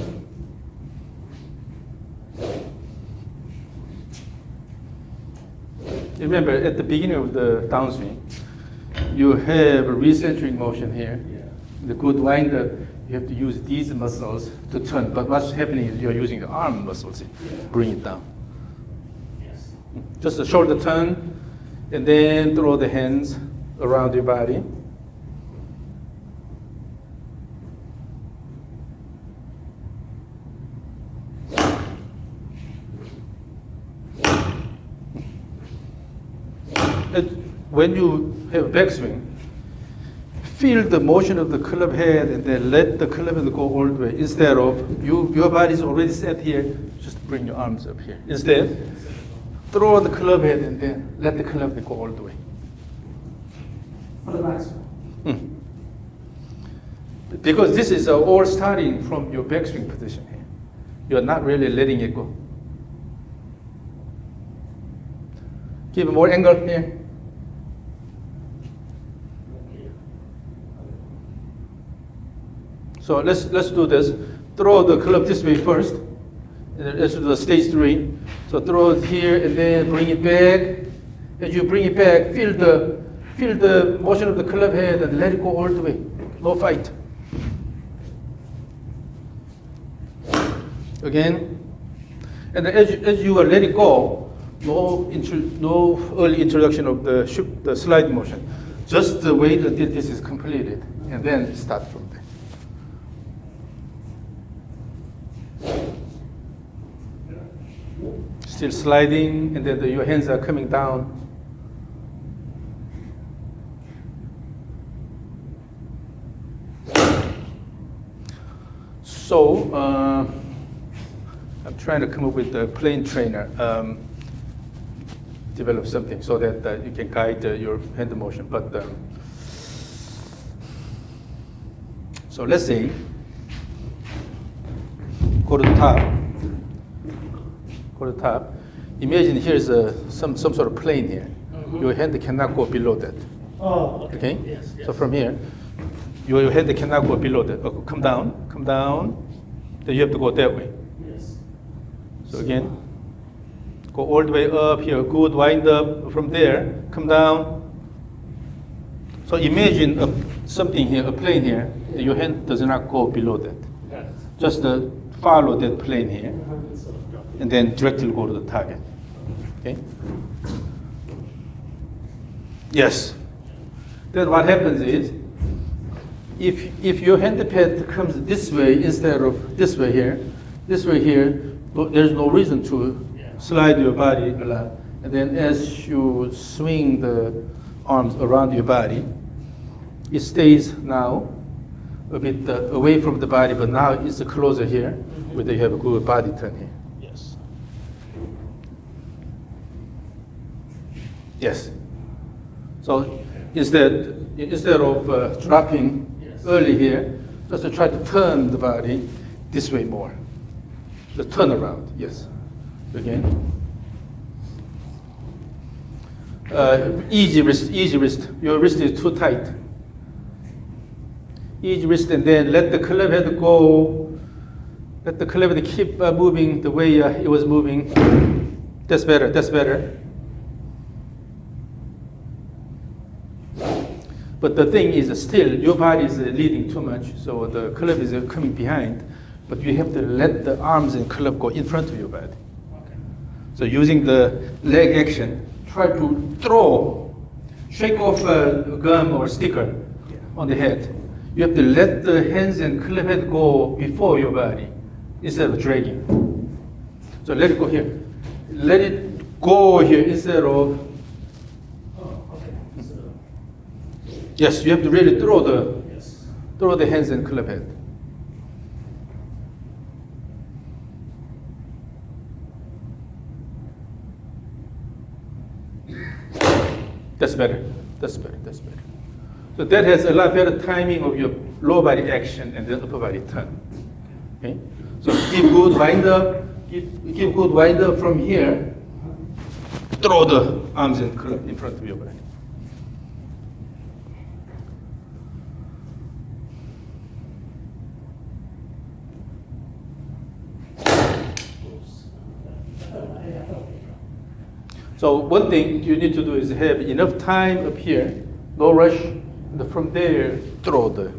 Remember, at the beginning of the downswing, you have a recentering motion here. The good wind-up, you have to use these muscles to turn. But what's happening is you're using the arm muscles to bring it down. Yes. Just a shoulder turn, and then throw the hands around your body. when you have backswing, feel the motion of the club head and then let the club head go all the way. Instead of your body's already set here, just bring your arms up here. Instead, throw the club head and then let the club head go all the way. For the backswing. Because this is all starting from your backswing position here. You're not really letting it go. Give more angle here. So let's do this. Throw the club this way first. And then let's do the stage 3. So throw it here and then bring it back. As you bring it back, feel the motion of the club head and let it go all the way. No fight. Again. And then as you let it go, no early introduction of the slide motion. Just wait until this is completed and then start from there. Still sliding, and then your hands are coming down. So, I'm trying to come up with a plane trainer, develop something so that you can guide your hand motion. But so let's say, go to the top. Go to the top. Imagine here's some sort of plane here. Your hand cannot go below that. Oh, Okay? Yes, yes. So from here, your hand cannot go below that. Come down. Then you have to go that way. yes. So again, go all the way up here. Good, wind up from there. Come down. So imagine something here, a plane here. Your hand does not go below that. Got it. Just follow that plane here. Sort of drop. And then directly go to the target. Okay? Yes. Then what happens is, if your hand pad comes this way instead of this way here, there's no reason to slide your body a lot. And then as you swing the arms around your body, it stays now a bit away from the body, but now it's closer here, where you have a good body turn here. Yes. Yes. So instead of dropping early here, just to try to turn the body this way more. The turn around, yes. Again. Easy wrist. Your wrist is too tight. Easy wrist, and then let the club head go. Let the club head keep moving the way it was moving. That's better. But the thing is, still, your body is leading too much, so the club is coming behind. But you have to let the arms and club go in front of your body. Okay. So using the leg action, try to shake off a gum or sticker on the head. You have to let the hands and club head go before your body instead of dragging. So let it go here. Let it go here instead of. Oh, okay. So, Yes, you have to really throw yes. the hands and club head. That's better. So that has a lot better timing of your lower body action and then upper body turn. Okay? So give good wind up. Give good wind up from here. Throw the arms and club in front of your body. So one thing you need to do is have enough time up here, no rush, and from there, throw the.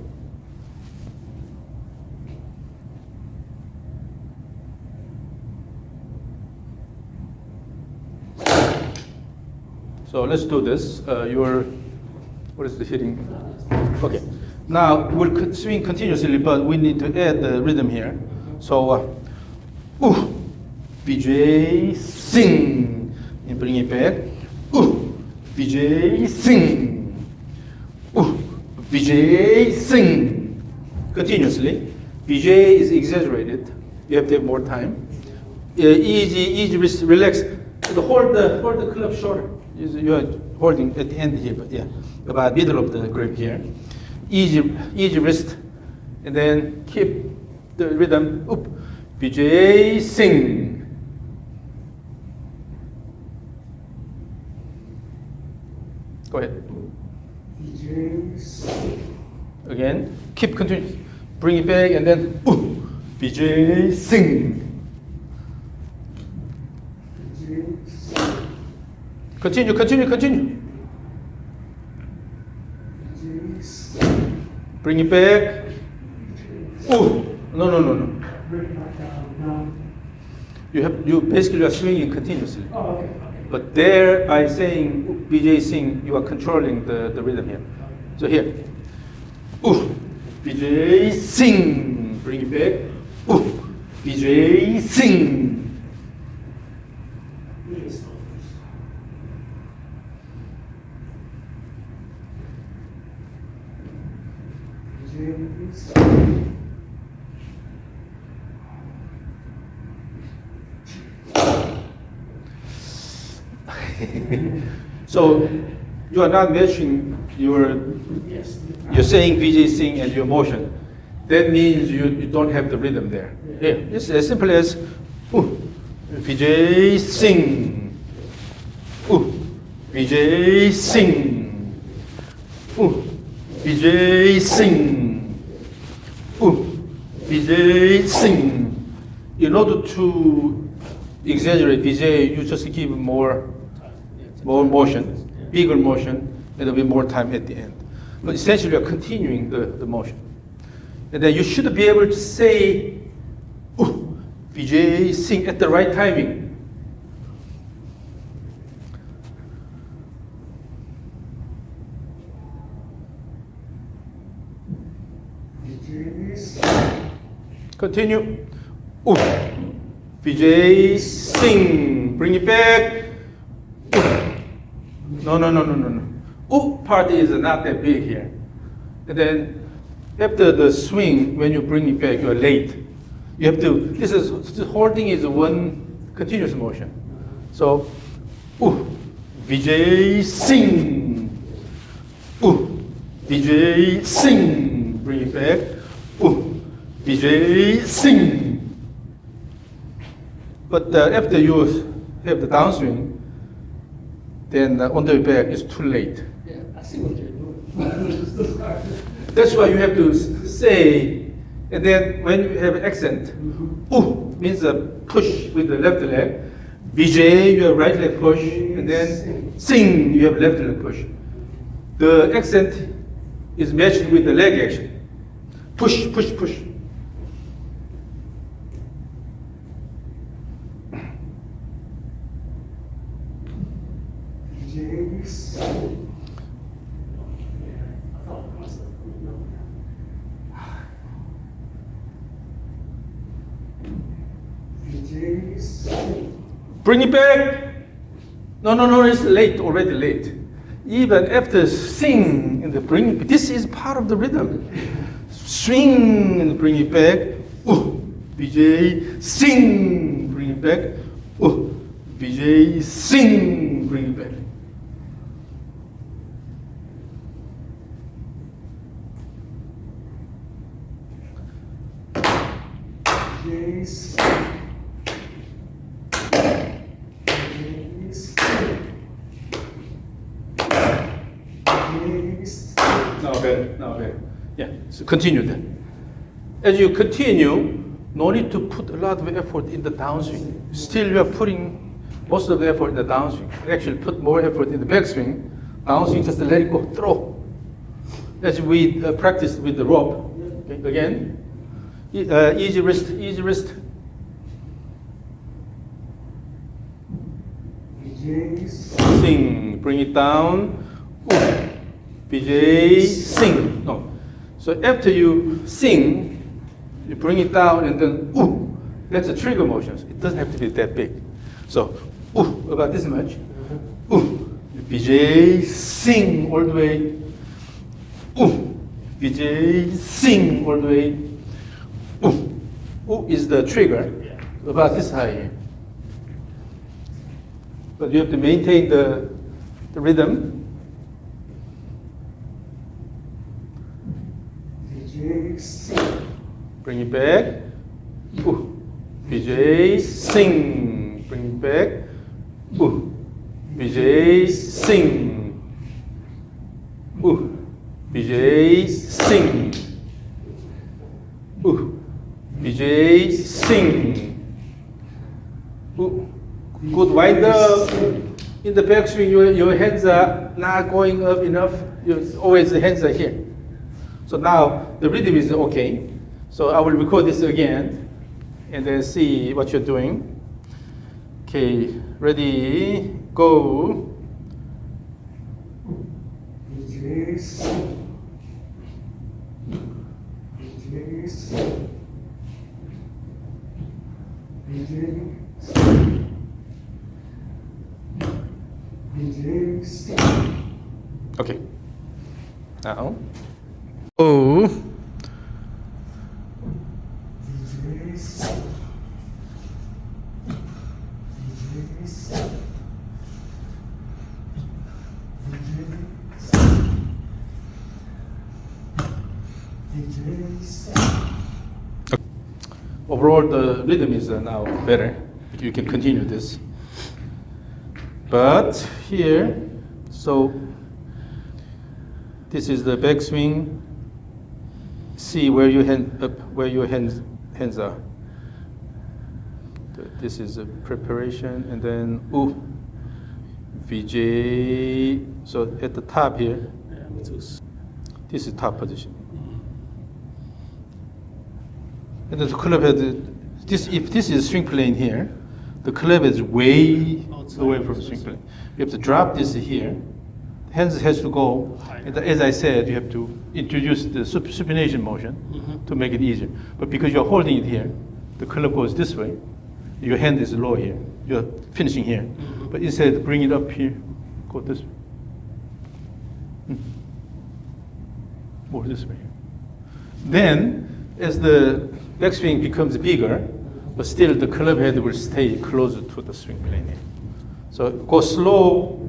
So let's do this. What is the hitting? Okay. Now we'll swing continuously, but we need to add the rhythm here. So, BJ, sing. And bring it back. BJ sing. BJ sing. Continuously. BJ is exaggerated. You have to have more time. Easy wrist, relax. Hold the club shorter. You are holding at the end here, but yeah, about middle of the grip here. Easy wrist, and then keep the rhythm. Up, BJ sing. Go ahead. Again, keep continuing. Bring it back, and then BJ sing. Continue. Bring it back. No. You basically are swinging continuously. Oh, okay. But there, by saying BJ sing, you are controlling the rhythm here. So here, BJ sing. Bring it back. BJ sing. So you are not matching you're saying BJ sing and your motion. That means you don't have the rhythm there. Yeah, it's as simple as BJ sing. BJ sing. BJ sing. BJ sing. In order to exaggerate BJ, you just give more motion, bigger motion, and there'll be more time at the end. But essentially, you're continuing the motion. And then you should be able to say, BJ sing at the right timing. Continue. BJ sing. Bring it back. No. Part is not that big here. And then after the swing, when you bring it back, you're late. You have to, this whole thing is one continuous motion. So, BJ sing. BJ sing. Bring it back. BJ sing. But after you have the downswing, then on the way back it's too late. Yeah, I see what you're doing. That's why you have to say, and then when you have accent, means a push with the left leg. BJ, you have right leg push, and then sing, you have left leg push. The accent is matched with the leg action. Push. Bring it back. No, it's late, already late. Even after sing and the bring it, this is part of the rhythm. Swing and bring it back. BJ, sing, bring it back. BJ, sing, bring it back. Now better. Yeah, so continue then. As you continue, no need to put a lot of effort in the downswing. Still, you are putting most of the effort in the downswing. Actually, put more effort in the backswing. Downswing, just let it go, throw. As we practiced with the rope. Okay, again, easy wrist. Sing, bring it down. BJ, sing. No. So after you sing, you bring it down and then that's a trigger motion. It doesn't have to be that big. So about this much. You BJ, sing all the way. Ooh, BJ, sing all the way. Ooh, ooh is the trigger, about this high here. But you have to maintain the rhythm. Bring it back. Ooh. BJ, sing. Bring it back. Ooh. BJ, sing. Ooh. BJ, sing. Ooh. BJ, sing. Ooh. Good wind up. In the backswing, your hands are not going up enough. Always the hands are here. So now the rhythm is okay. So I will record this again and then see what you're doing. Okay, ready, go. Okay. Now. Oh. Overall, the rhythm is now better. You can continue this. But here, so this is the backswing. See where your hands are. This is a preparation, and then ooh, VJ. So at the top here, this is top position. And then the club head. If this is swing plane here, the club is way away from swing plane. You have to drop this here. Hands has to go. And as I said, you have to introduce the supination motion to make it easier. But because you're holding it here, the club goes this way. Your hand is low here. You're finishing here. But instead, bring it up here. Go this way. Or this way. Then, as the backswing becomes bigger, but still the club head will stay closer to the swing plane here. So go slow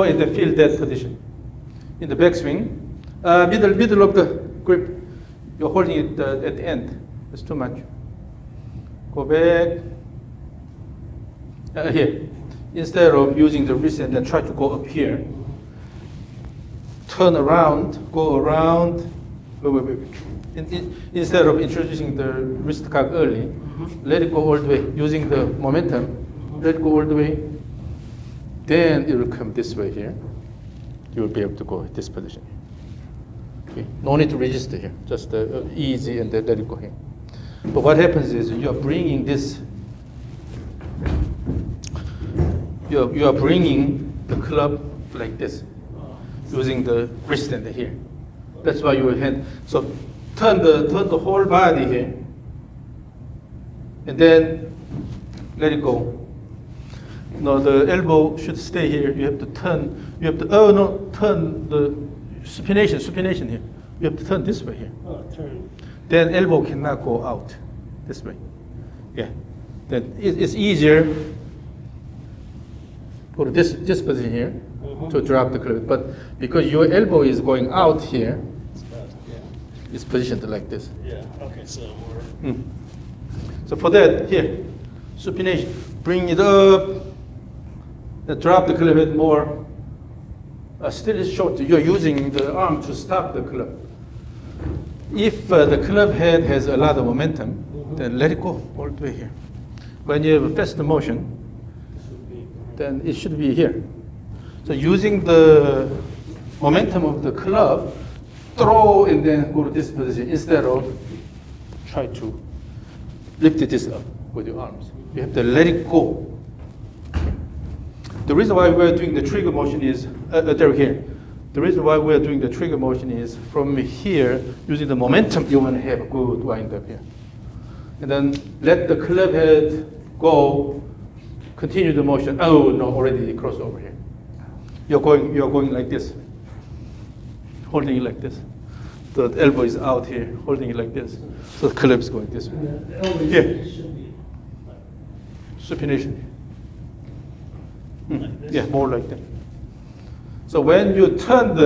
and then feel that position. In the backswing, middle of the grip, you're holding it at the end. That's too much. Go back. Here. Instead of using the wrist and then try to go up here, turn around, go around. Wait. Instead of introducing the wrist cock early, let it go all the way. Using the momentum, let it go all the way. Then it will come this way here. You will be able to go this position. Okay. No need to register here. Just easy and then let it go here. But what happens is you are bringing this. You are bringing the club like this, using the wrist and here. That's why your hand. So turn the whole body here, and then let it go. No, the elbow should stay here. You have to turn. You have to. Oh no, turn the supination here. You have to turn this way here. Oh, turn. Then elbow cannot go out this way. Yeah. Then it's easier. Go to this position here to drop the club. But because your elbow is going out here, it's positioned like this. Yeah. Okay. So we're. So for that, here, supination, bring it up. Then drop the club head more. Still is short. You're using the arm to stop the club. If the club head has a lot of momentum, then let it go all the way here. When you have a faster motion, then it should be here. So using the momentum of the club, throw and then go to this position instead of try to lift this up with your arms. You have to let it go. The reason why we're doing the trigger motion is, Derrick here. The reason why we're doing the trigger motion is from here, using the momentum, you want to have a good wind up here. And then let the club head go, continue the motion. Oh no, already cross over here. you're going like this, holding it like this. The elbow is out here, holding it like this. So the club is going this way. And the elbow Yeah. should be like, Supination. Like this? Yeah, more like that. So when you turn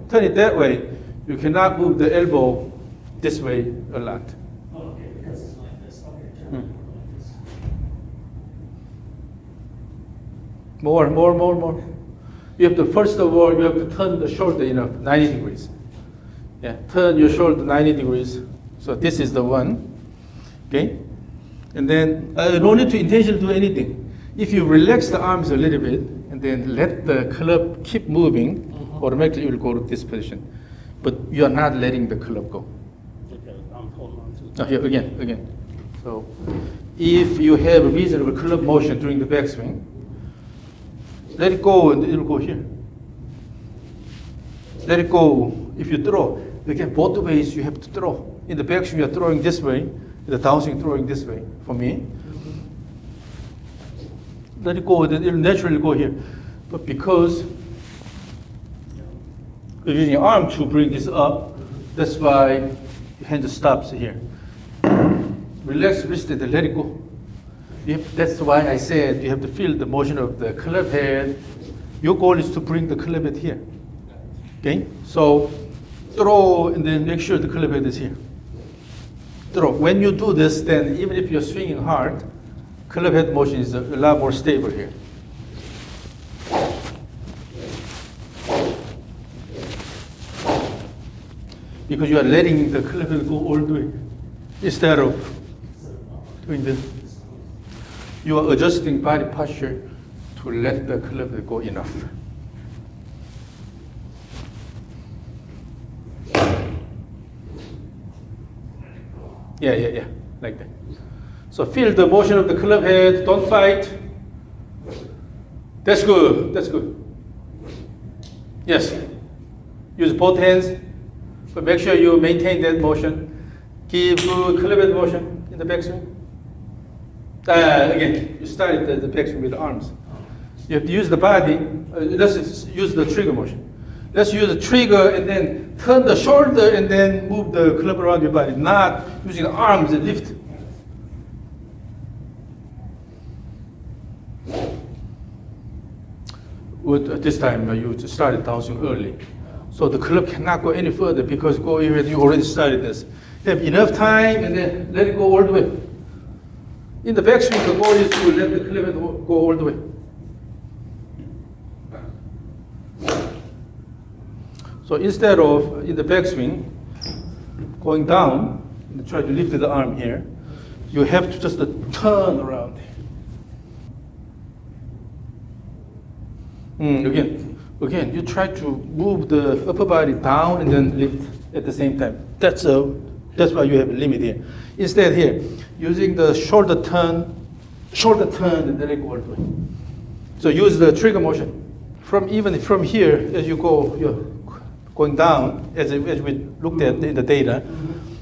turn it that way, you cannot move the elbow this way a lot. okay, because it's like this. Okay, turn it like this. More. You have to, first of all, you have to turn the shoulder 90 degrees. Yeah, turn your shoulder 90 degrees. So this is the one, okay? And then no need to intentionally do anything. If you relax the arms a little bit and then let the club keep moving, automatically you will go to this position. But you are not letting the club go. Okay, I'm holding on to it. Now here, again. So if you have a reasonable club motion during the backswing, let it go and it will go here. Let it go. If you throw, again, both ways you have to throw. In the backswing, you are throwing this way. In the downswing, throwing this way. For me, let it go. It will naturally go here. But because you're using your arm to bring this up, that's why your hand stops here. Relax wrist and let it go. That's why I said you have to feel the motion of the club head. Your goal is to bring the club head here. Okay? So throw and then make sure the club head is here. Throw. When you do this, then even if you're swinging hard, club head motion is a lot more stable here. Because you are letting the club head go all the way instead of doing this. You are adjusting body posture to let the club head go enough. Yeah, like that. So feel the motion of the club head, don't fight. That's good. Yes, use both hands, but make sure you maintain that motion. Give good club head motion in the backswing. Again, you started the backswing with the arms. You have to use the body, let's use the trigger motion. Let's use the trigger and then turn the shoulder and then move the club around your body, not using the arms and lift. This time you started downswing early. So the club cannot go any further because you already started this. You have enough time and then let it go all the way. In the backswing, the goal is to let the club go all the way. So instead of in the backswing going down and try to lift the arm here, you have to just turn around. Again, you try to move the upper body down and then lift at the same time. That's why you have a limit here. Instead here, using the shoulder turn and then let go all the way. So use the trigger motion. Even from here, as you go, you're going down, as we looked at in the data,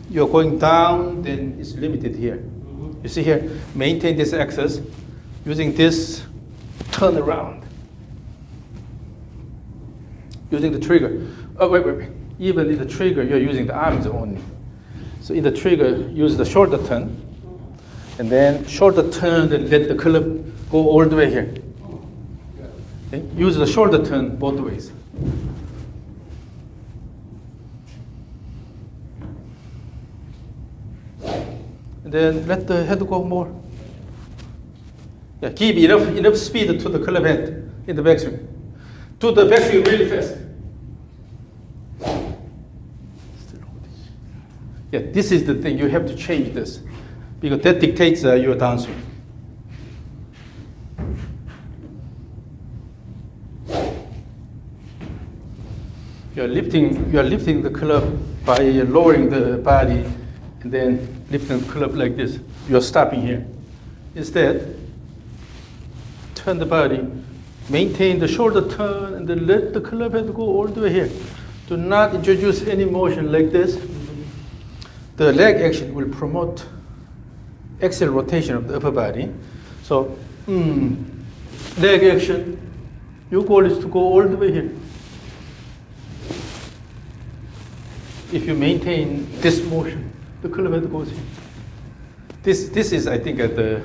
you're going down, then it's limited here. You see here, maintain this axis, using this turn around. Using the trigger. Oh, wait. Even in the trigger, you're using the arms only. So in the trigger, use the shoulder turn, and then shoulder turn and let the club go all the way here. Okay? Use the shoulder turn both ways. And then let the head go more. Yeah, give enough speed to the club head in the backswing. Do the backswing really fast. Yeah, this is the thing. You have to change this because that dictates your downswing. You are lifting the club by lowering the body and then lifting the club like this. You are stopping here. Instead, turn the body, maintain the shoulder turn, and then let the club head go all the way here. Do not introduce any motion like this. The leg action will promote axial rotation of the upper body. So, leg action, Your goal is to go all the way here. If you maintain this motion, the club head goes here. This is, I think, the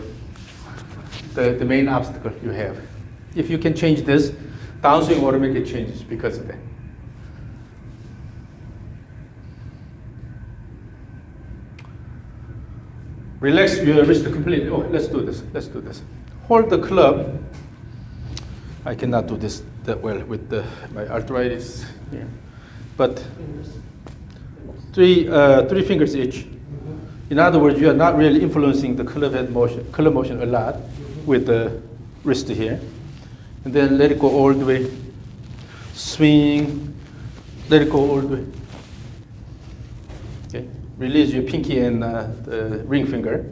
main obstacle you have. If you can change this, downswing automatically changes because of that. Relax your wrist completely. Oh, let's do this. Let's do this. Hold the club. I cannot do this that well with my arthritis here, but three fingers each. In other words, you are not really influencing the club motion a lot with the wrist here. And then let it go all the way. Swing, let it go all the way. Okay. Release your pinky and the ring finger.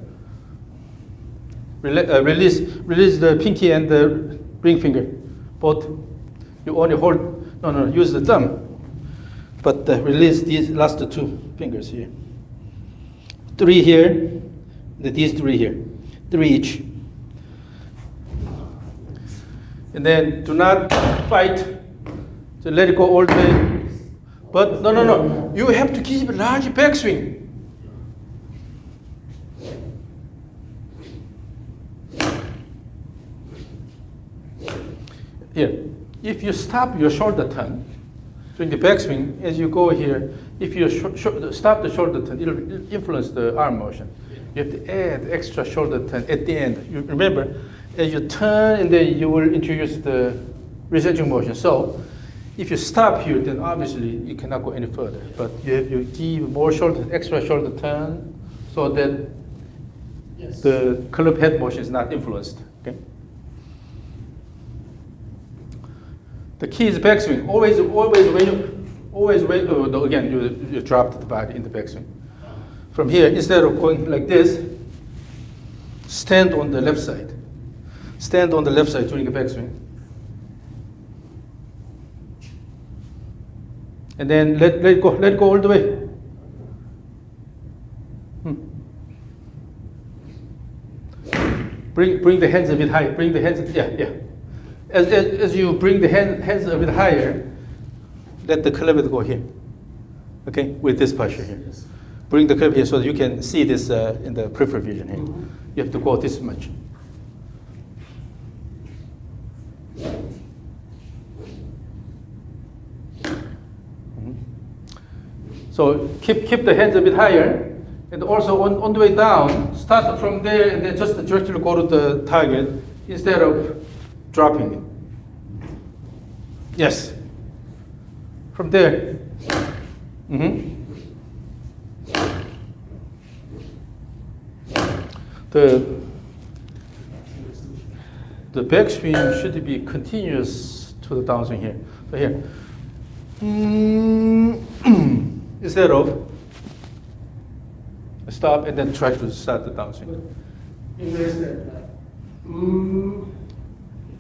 Release the pinky and the ring finger. Both. You only hold, use the thumb. But release these last two fingers here. 3 here, these 3 here. 3 each. And then do not fight. So let it go all the way. But no. You have to keep a large backswing. Here, if you stop your shoulder turn during the backswing, as you go here, if you stop the shoulder turn, it'll influence the arm motion. You have to add extra shoulder turn at the end. You remember, as you turn, and then you will introduce the resetting motion. So, if you stop here, then obviously you cannot go any further. But you have to give more extra shoulder turn, so that the club head motion is not influenced. Okay. The key is backswing. Always again, you drop the body in the backswing. From here, instead of going like this, stand on the left side. Stand on the left side during the backswing. And then let it go all the way. Bring the hands a bit higher. Bring the hands, yeah. As you bring the hands a bit higher, let the club head go here. Okay, with this posture here. Bring the club here so that you can see this in the peripheral vision here. You have to go this much. So keep the hands a bit higher, and also on the way down, start from there and then just directly go to the target instead of dropping it. Yes. From there. The backswing should be continuous to the downswing here. So here. Instead of stop and then try to start the downswing.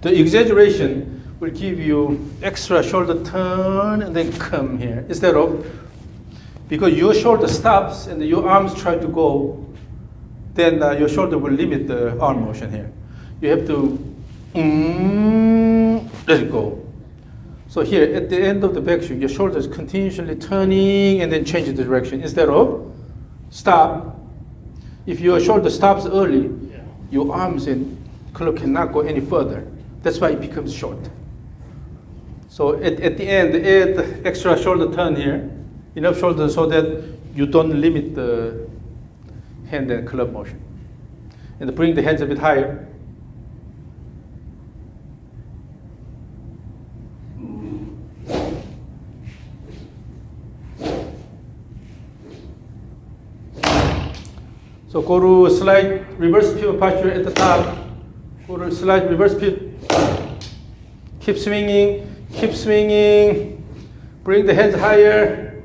The exaggeration will give you extra shoulder turn and then come here. Instead of, because your shoulder stops and your arms try to go, then your shoulder will limit the arm motion here. You have to let it go. So here, at the end of the backswing, your shoulder is continuously turning and then changing the direction. Instead of stop, if your shoulder stops early, your arms and club cannot go any further. That's why it becomes short. So at the end, add extra shoulder turn here, enough shoulder so that you don't limit the hand and club motion. And bring the hands a bit higher. So go to slight reverse pivot posture at the top. Go to slight reverse pivot. Keep swinging, keep swinging. Bring the hands higher.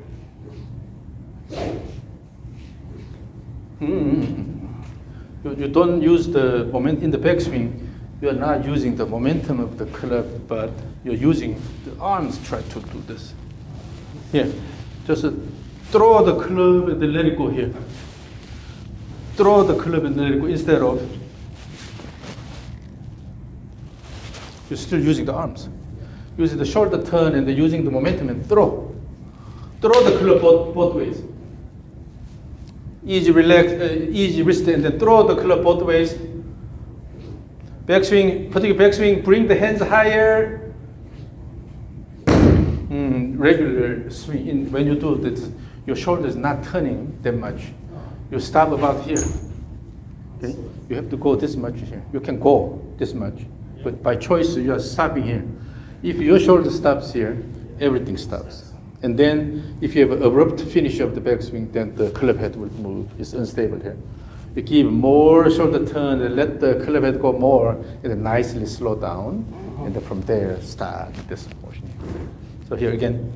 You don't use the momentum in the backswing. You are not using the momentum of the club, but you're using the arms try to do this. Here, just throw the club and then let it go here. Throw the club and let it go instead of you're still using the arms. use the shoulder turn and then using the momentum and throw. Throw the club both ways. Easy relax, easy wrist and then throw the club both ways. Backswing, particular backswing, bring the hands higher. Regular swing. When you do this, your shoulder is not turning that much. You stop about here. Okay? You have to go this much here. You can go this much, but by choice you are stopping here. If your shoulder stops here, everything stops. And then if you have an abrupt finish of the backswing, then the club head will move. It's unstable here. You give more shoulder turn and let the club head go more, and then nicely slow down, and then from there start this motion. So here again,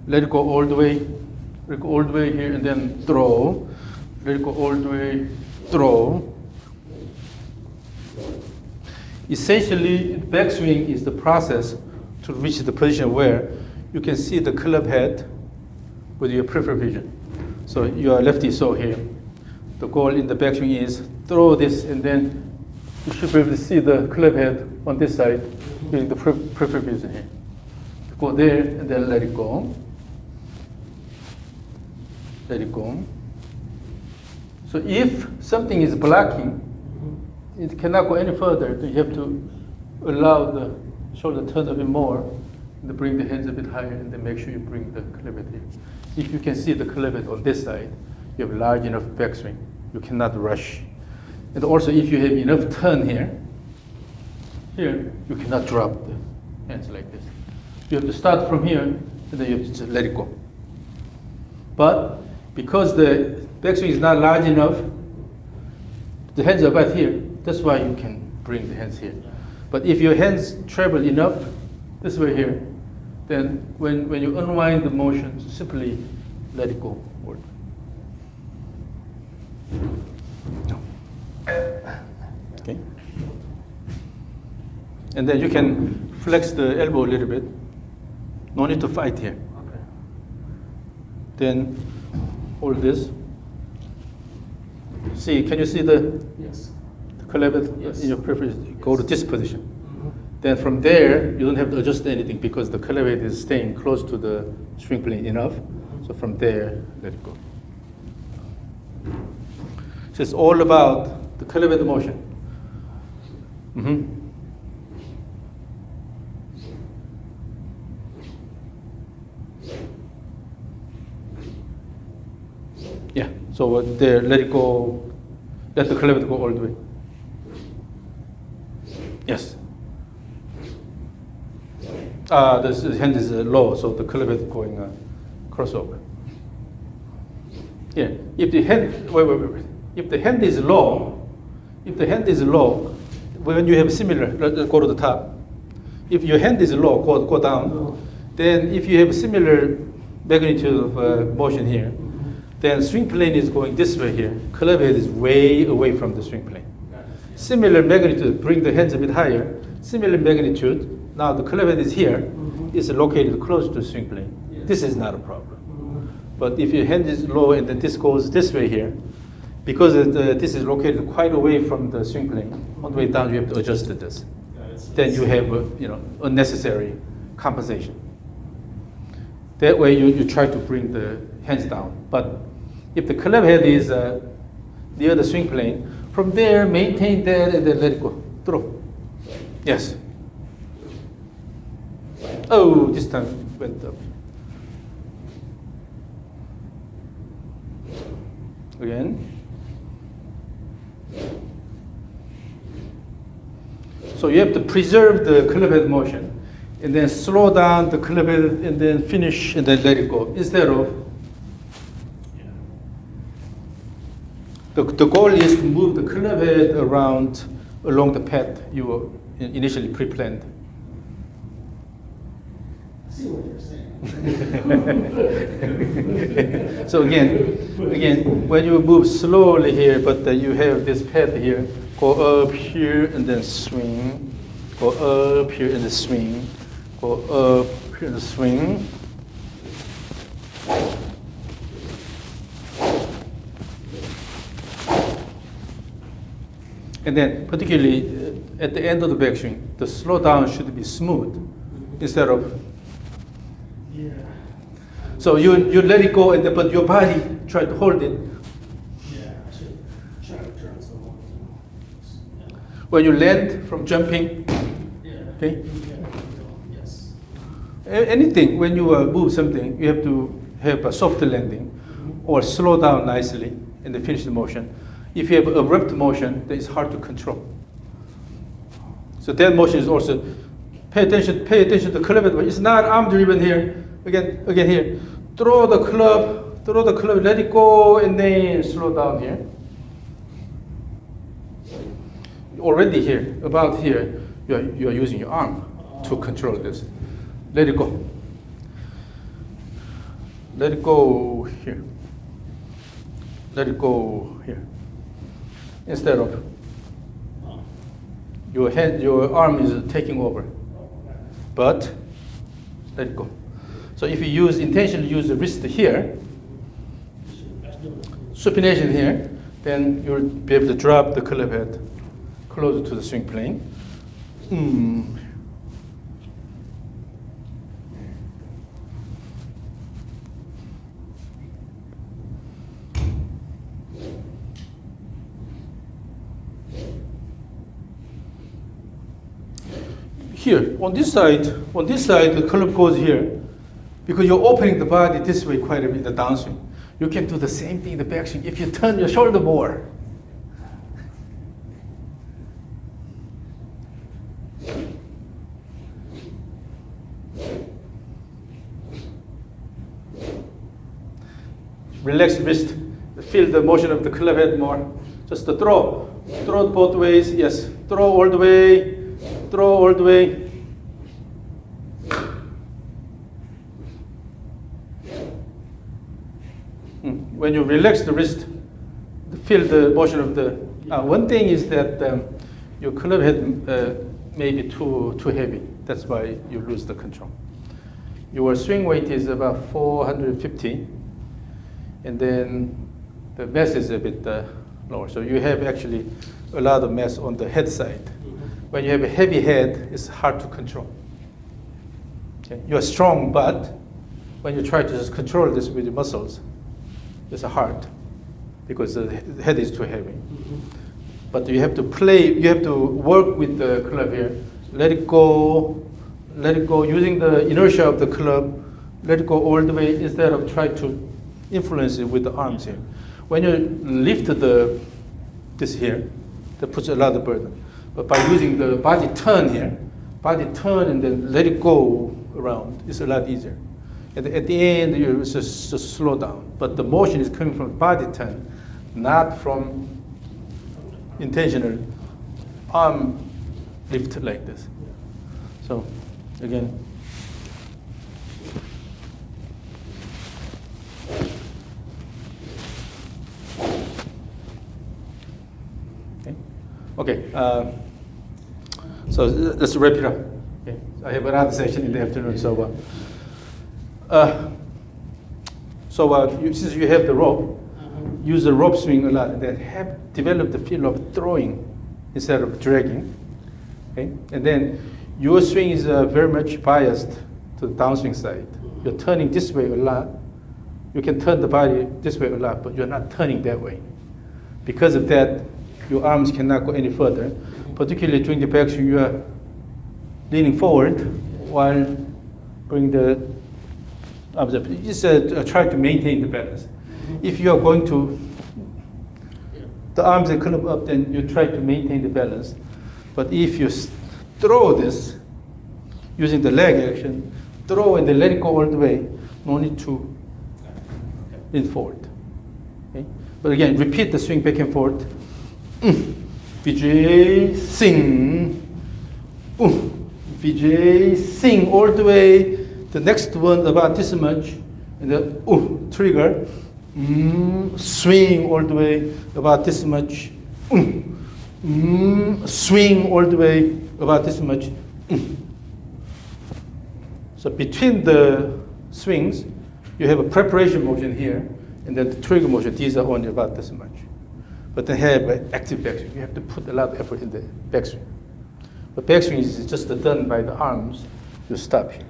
let it go all the way. Let it go all the way here, and then throw. Let it go all the way, throw. Essentially, backswing is the process to reach the position where you can see the club head with your peripheral vision. So you are lefty, so here. The goal in the backswing is throw this, and then you should be able to see the club head on this side using the peripheral vision here. Go there, and then let it go. Let it go. So if something is blocking, it cannot go any further, then you have to allow the shoulder turn a bit more, and bring the hands a bit higher, and then make sure you bring the club head here. If you can see the club head on this side, you have large enough backswing. You cannot rush. And also if you have enough turn here, you cannot drop the hands like this. You have to start from here, and then you have to just let it go. But because the backswing is not large enough, the hands are about here. That's why you can bring the hands here. But if your hands travel enough this way here, then when you unwind the motion, simply let it go. Okay. And then you can flex the elbow a little bit. No need to fight here. Okay. Then hold this. See, can you see the Yes. club head Yes. in your preference? Go to this position. Then from there, you don't have to adjust anything because the club head is staying close to the swing plane enough. So from there, let it go. So it's all about the club head motion. Yeah, so there, let it go, let the club head go all the way. Yes. The hand is low, so the club head going crossover. Yeah, if the hand, wait. If the hand is low, when you have similar, let's go to the top. If your hand is low, go down. Then if you have similar magnitude of motion here, then swing plane is going this way here. Club head is way away from the swing plane. Similar magnitude, bring the hands a bit higher. Similar magnitude, now the club head is here, is located close to the swing plane. This is not a problem. But if your hand is low and then this goes this way here, because this is located quite away from the swing plane, on the way down you have to adjust this. Then you have unnecessary compensation. That way you try to bring the hands down. But if the club head is near the swing plane, from there maintain that and then let it go. Throw. Yes. Oh, this time went up. Again. So you have to preserve the club head motion and then slow down the club head and then finish and then let it go. Instead of, the goal is to move the club head around along the path you initially pre-planned. I see what you're saying. So again, when you move slowly here, but you have this path here, go up here and then swing, go up here and then swing, go up here and swing. And then particularly at the end of the backswing, the slowdown should be smooth instead of. Yeah. So you let it go, and then, but your body try to hold it. Yeah, I should try to turn some more. Yeah. When you land from jumping, Yeah. okay? Yeah. Yes. Anything, when you move something, you have to have a soft landing or slow down nicely and then finish the motion. If you have abrupt motion, then it's hard to control. So that motion is also, pay attention to the club. It's not arm driven here. Again here. Throw the club, let it go, and then slow down here. Already here, about here, you are using your arm to control this. Let it go. Let it go here. Let it go here. Instead of your arm is taking over. But let it go. So if you intentionally use the wrist here, supination here, then you'll be able to drop the club head closer to the swing plane. Here, on this side, the club goes here because you're opening the body this way quite a bit in the downswing. You can do the same thing in the backswing if you turn your shoulder more. Relax wrist, feel the motion of the club head more. Just the throw it both ways, yes, throw all the way. Throw all the way. When you relax the wrist, feel the motion of the. One thing is that your club head may be too heavy. That's why you lose the control. Your swing weight is about 450, and then the mass is a bit lower. So you have actually a lot of mass on the head side. When you have a heavy head, it's hard to control. Okay? You are strong, but when you try to just control this with your muscles, it's hard because the head is too heavy. But you have to you have to work with the club here. Let it go using the inertia of the club. Let it go all the way instead of try to influence it with the arms here. When you lift this here, that puts a lot of burden. But by using the body turn here, and then let it go around, it's a lot easier. At the end, you just slow down. But the motion is coming from body turn, not from intentional arm lift like this. So, again. Okay, so let's wrap it up. Okay. I have another session in the afternoon, so since you have the rope, use the rope swing a lot, and then develop the feel of throwing instead of dragging. Okay, and then your swing is very much biased to the downswing side. You're turning this way a lot. You can turn the body this way a lot, but you're not turning that way. Because of that, your arms cannot go any further. Particularly during the backswing, you are leaning forward while bringing the arms up. Just try to maintain the balance. If you are going to, the arms are come up, then you try to maintain the balance. But if you throw this, using the leg action, throw and then let it go all the way, no need to lean forward. Okay? But again, repeat the swing back and forth. Vijay, sing. Vijay, sing all the way. The next one about this much, and then trigger. Swing all the way about this much. Swing all the way about this much. So between the swings, you have a preparation motion here, and then the trigger motion. These are only about this much. But then have an active backswing. You have to put a lot of effort in the backswing. But backswing is just done by the arms. You stop here.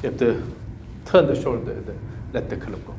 You have to turn the shoulder, let the club go.